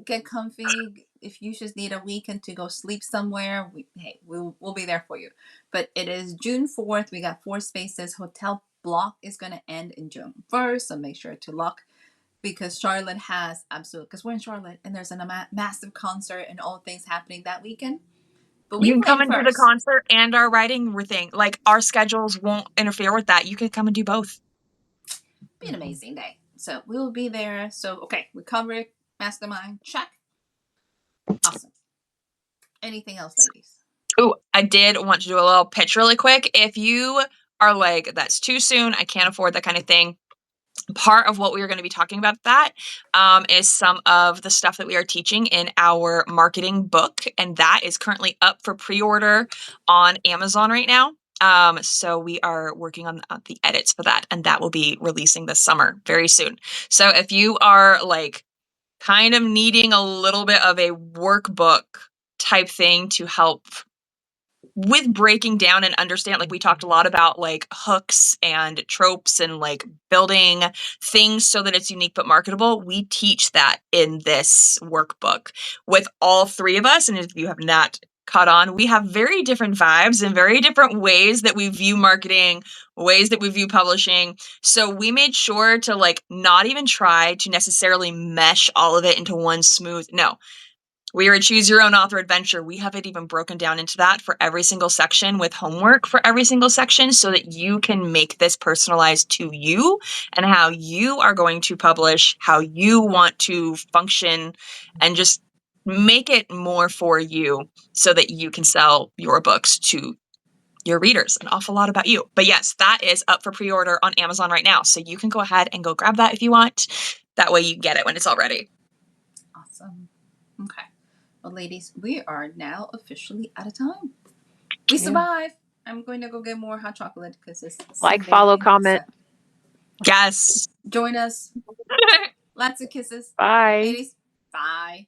get comfy. If you just need a weekend to go sleep somewhere, hey, we'll be there for you. But it is June 4th. We got 4 spaces. Hotel block is going to end in June 1st, so make sure to lock, because Charlotte has absolute, because we're in Charlotte and there's a massive concert and all things happening that weekend. But we You can come plan and do the first. concert and our writing thing. Like our schedules won't interfere with that. You can come and do both. Be an amazing day. So we will be there. So okay, we covered mastermind. Check. Awesome. Anything else, ladies? Oh, I did want to do a little pitch really quick. If you are like, that's too soon, I can't afford that kind of thing. Part of what we are going to be talking about is some of the stuff that we are teaching in our marketing book, and that is currently up for pre-order on Amazon right now. So we are working on the edits for that, and that will be releasing this summer very soon. So if you are like kind of needing a little bit of a workbook type thing to help with breaking down and understand, like we talked a lot about like hooks and tropes and like building things so that it's unique but marketable, we teach that in this workbook with all 3 of us. And if you have not caught on, we have very different vibes and very different ways that we view marketing, ways that we view publishing. So we made sure to like not even try to necessarily mesh all of it into one smooth, no, We are a choose your own author adventure. We have it even broken down into that for every single section with homework for every single section so that you can make this personalized to you and how you are going to publish, how you want to function, and just make it more for you so that you can sell your books to your readers. An awful lot about you. But yes, that is up for pre-order on Amazon right now. So you can go ahead and go grab that if you want. That way you get it when it's all ready. Awesome. Okay. Well, ladies, we are now officially out of time. We survived. I'm going to go get more hot chocolate because it's Like, Sunday follow, and comment. Yes. Join us. Lots of kisses. Bye. Ladies, bye.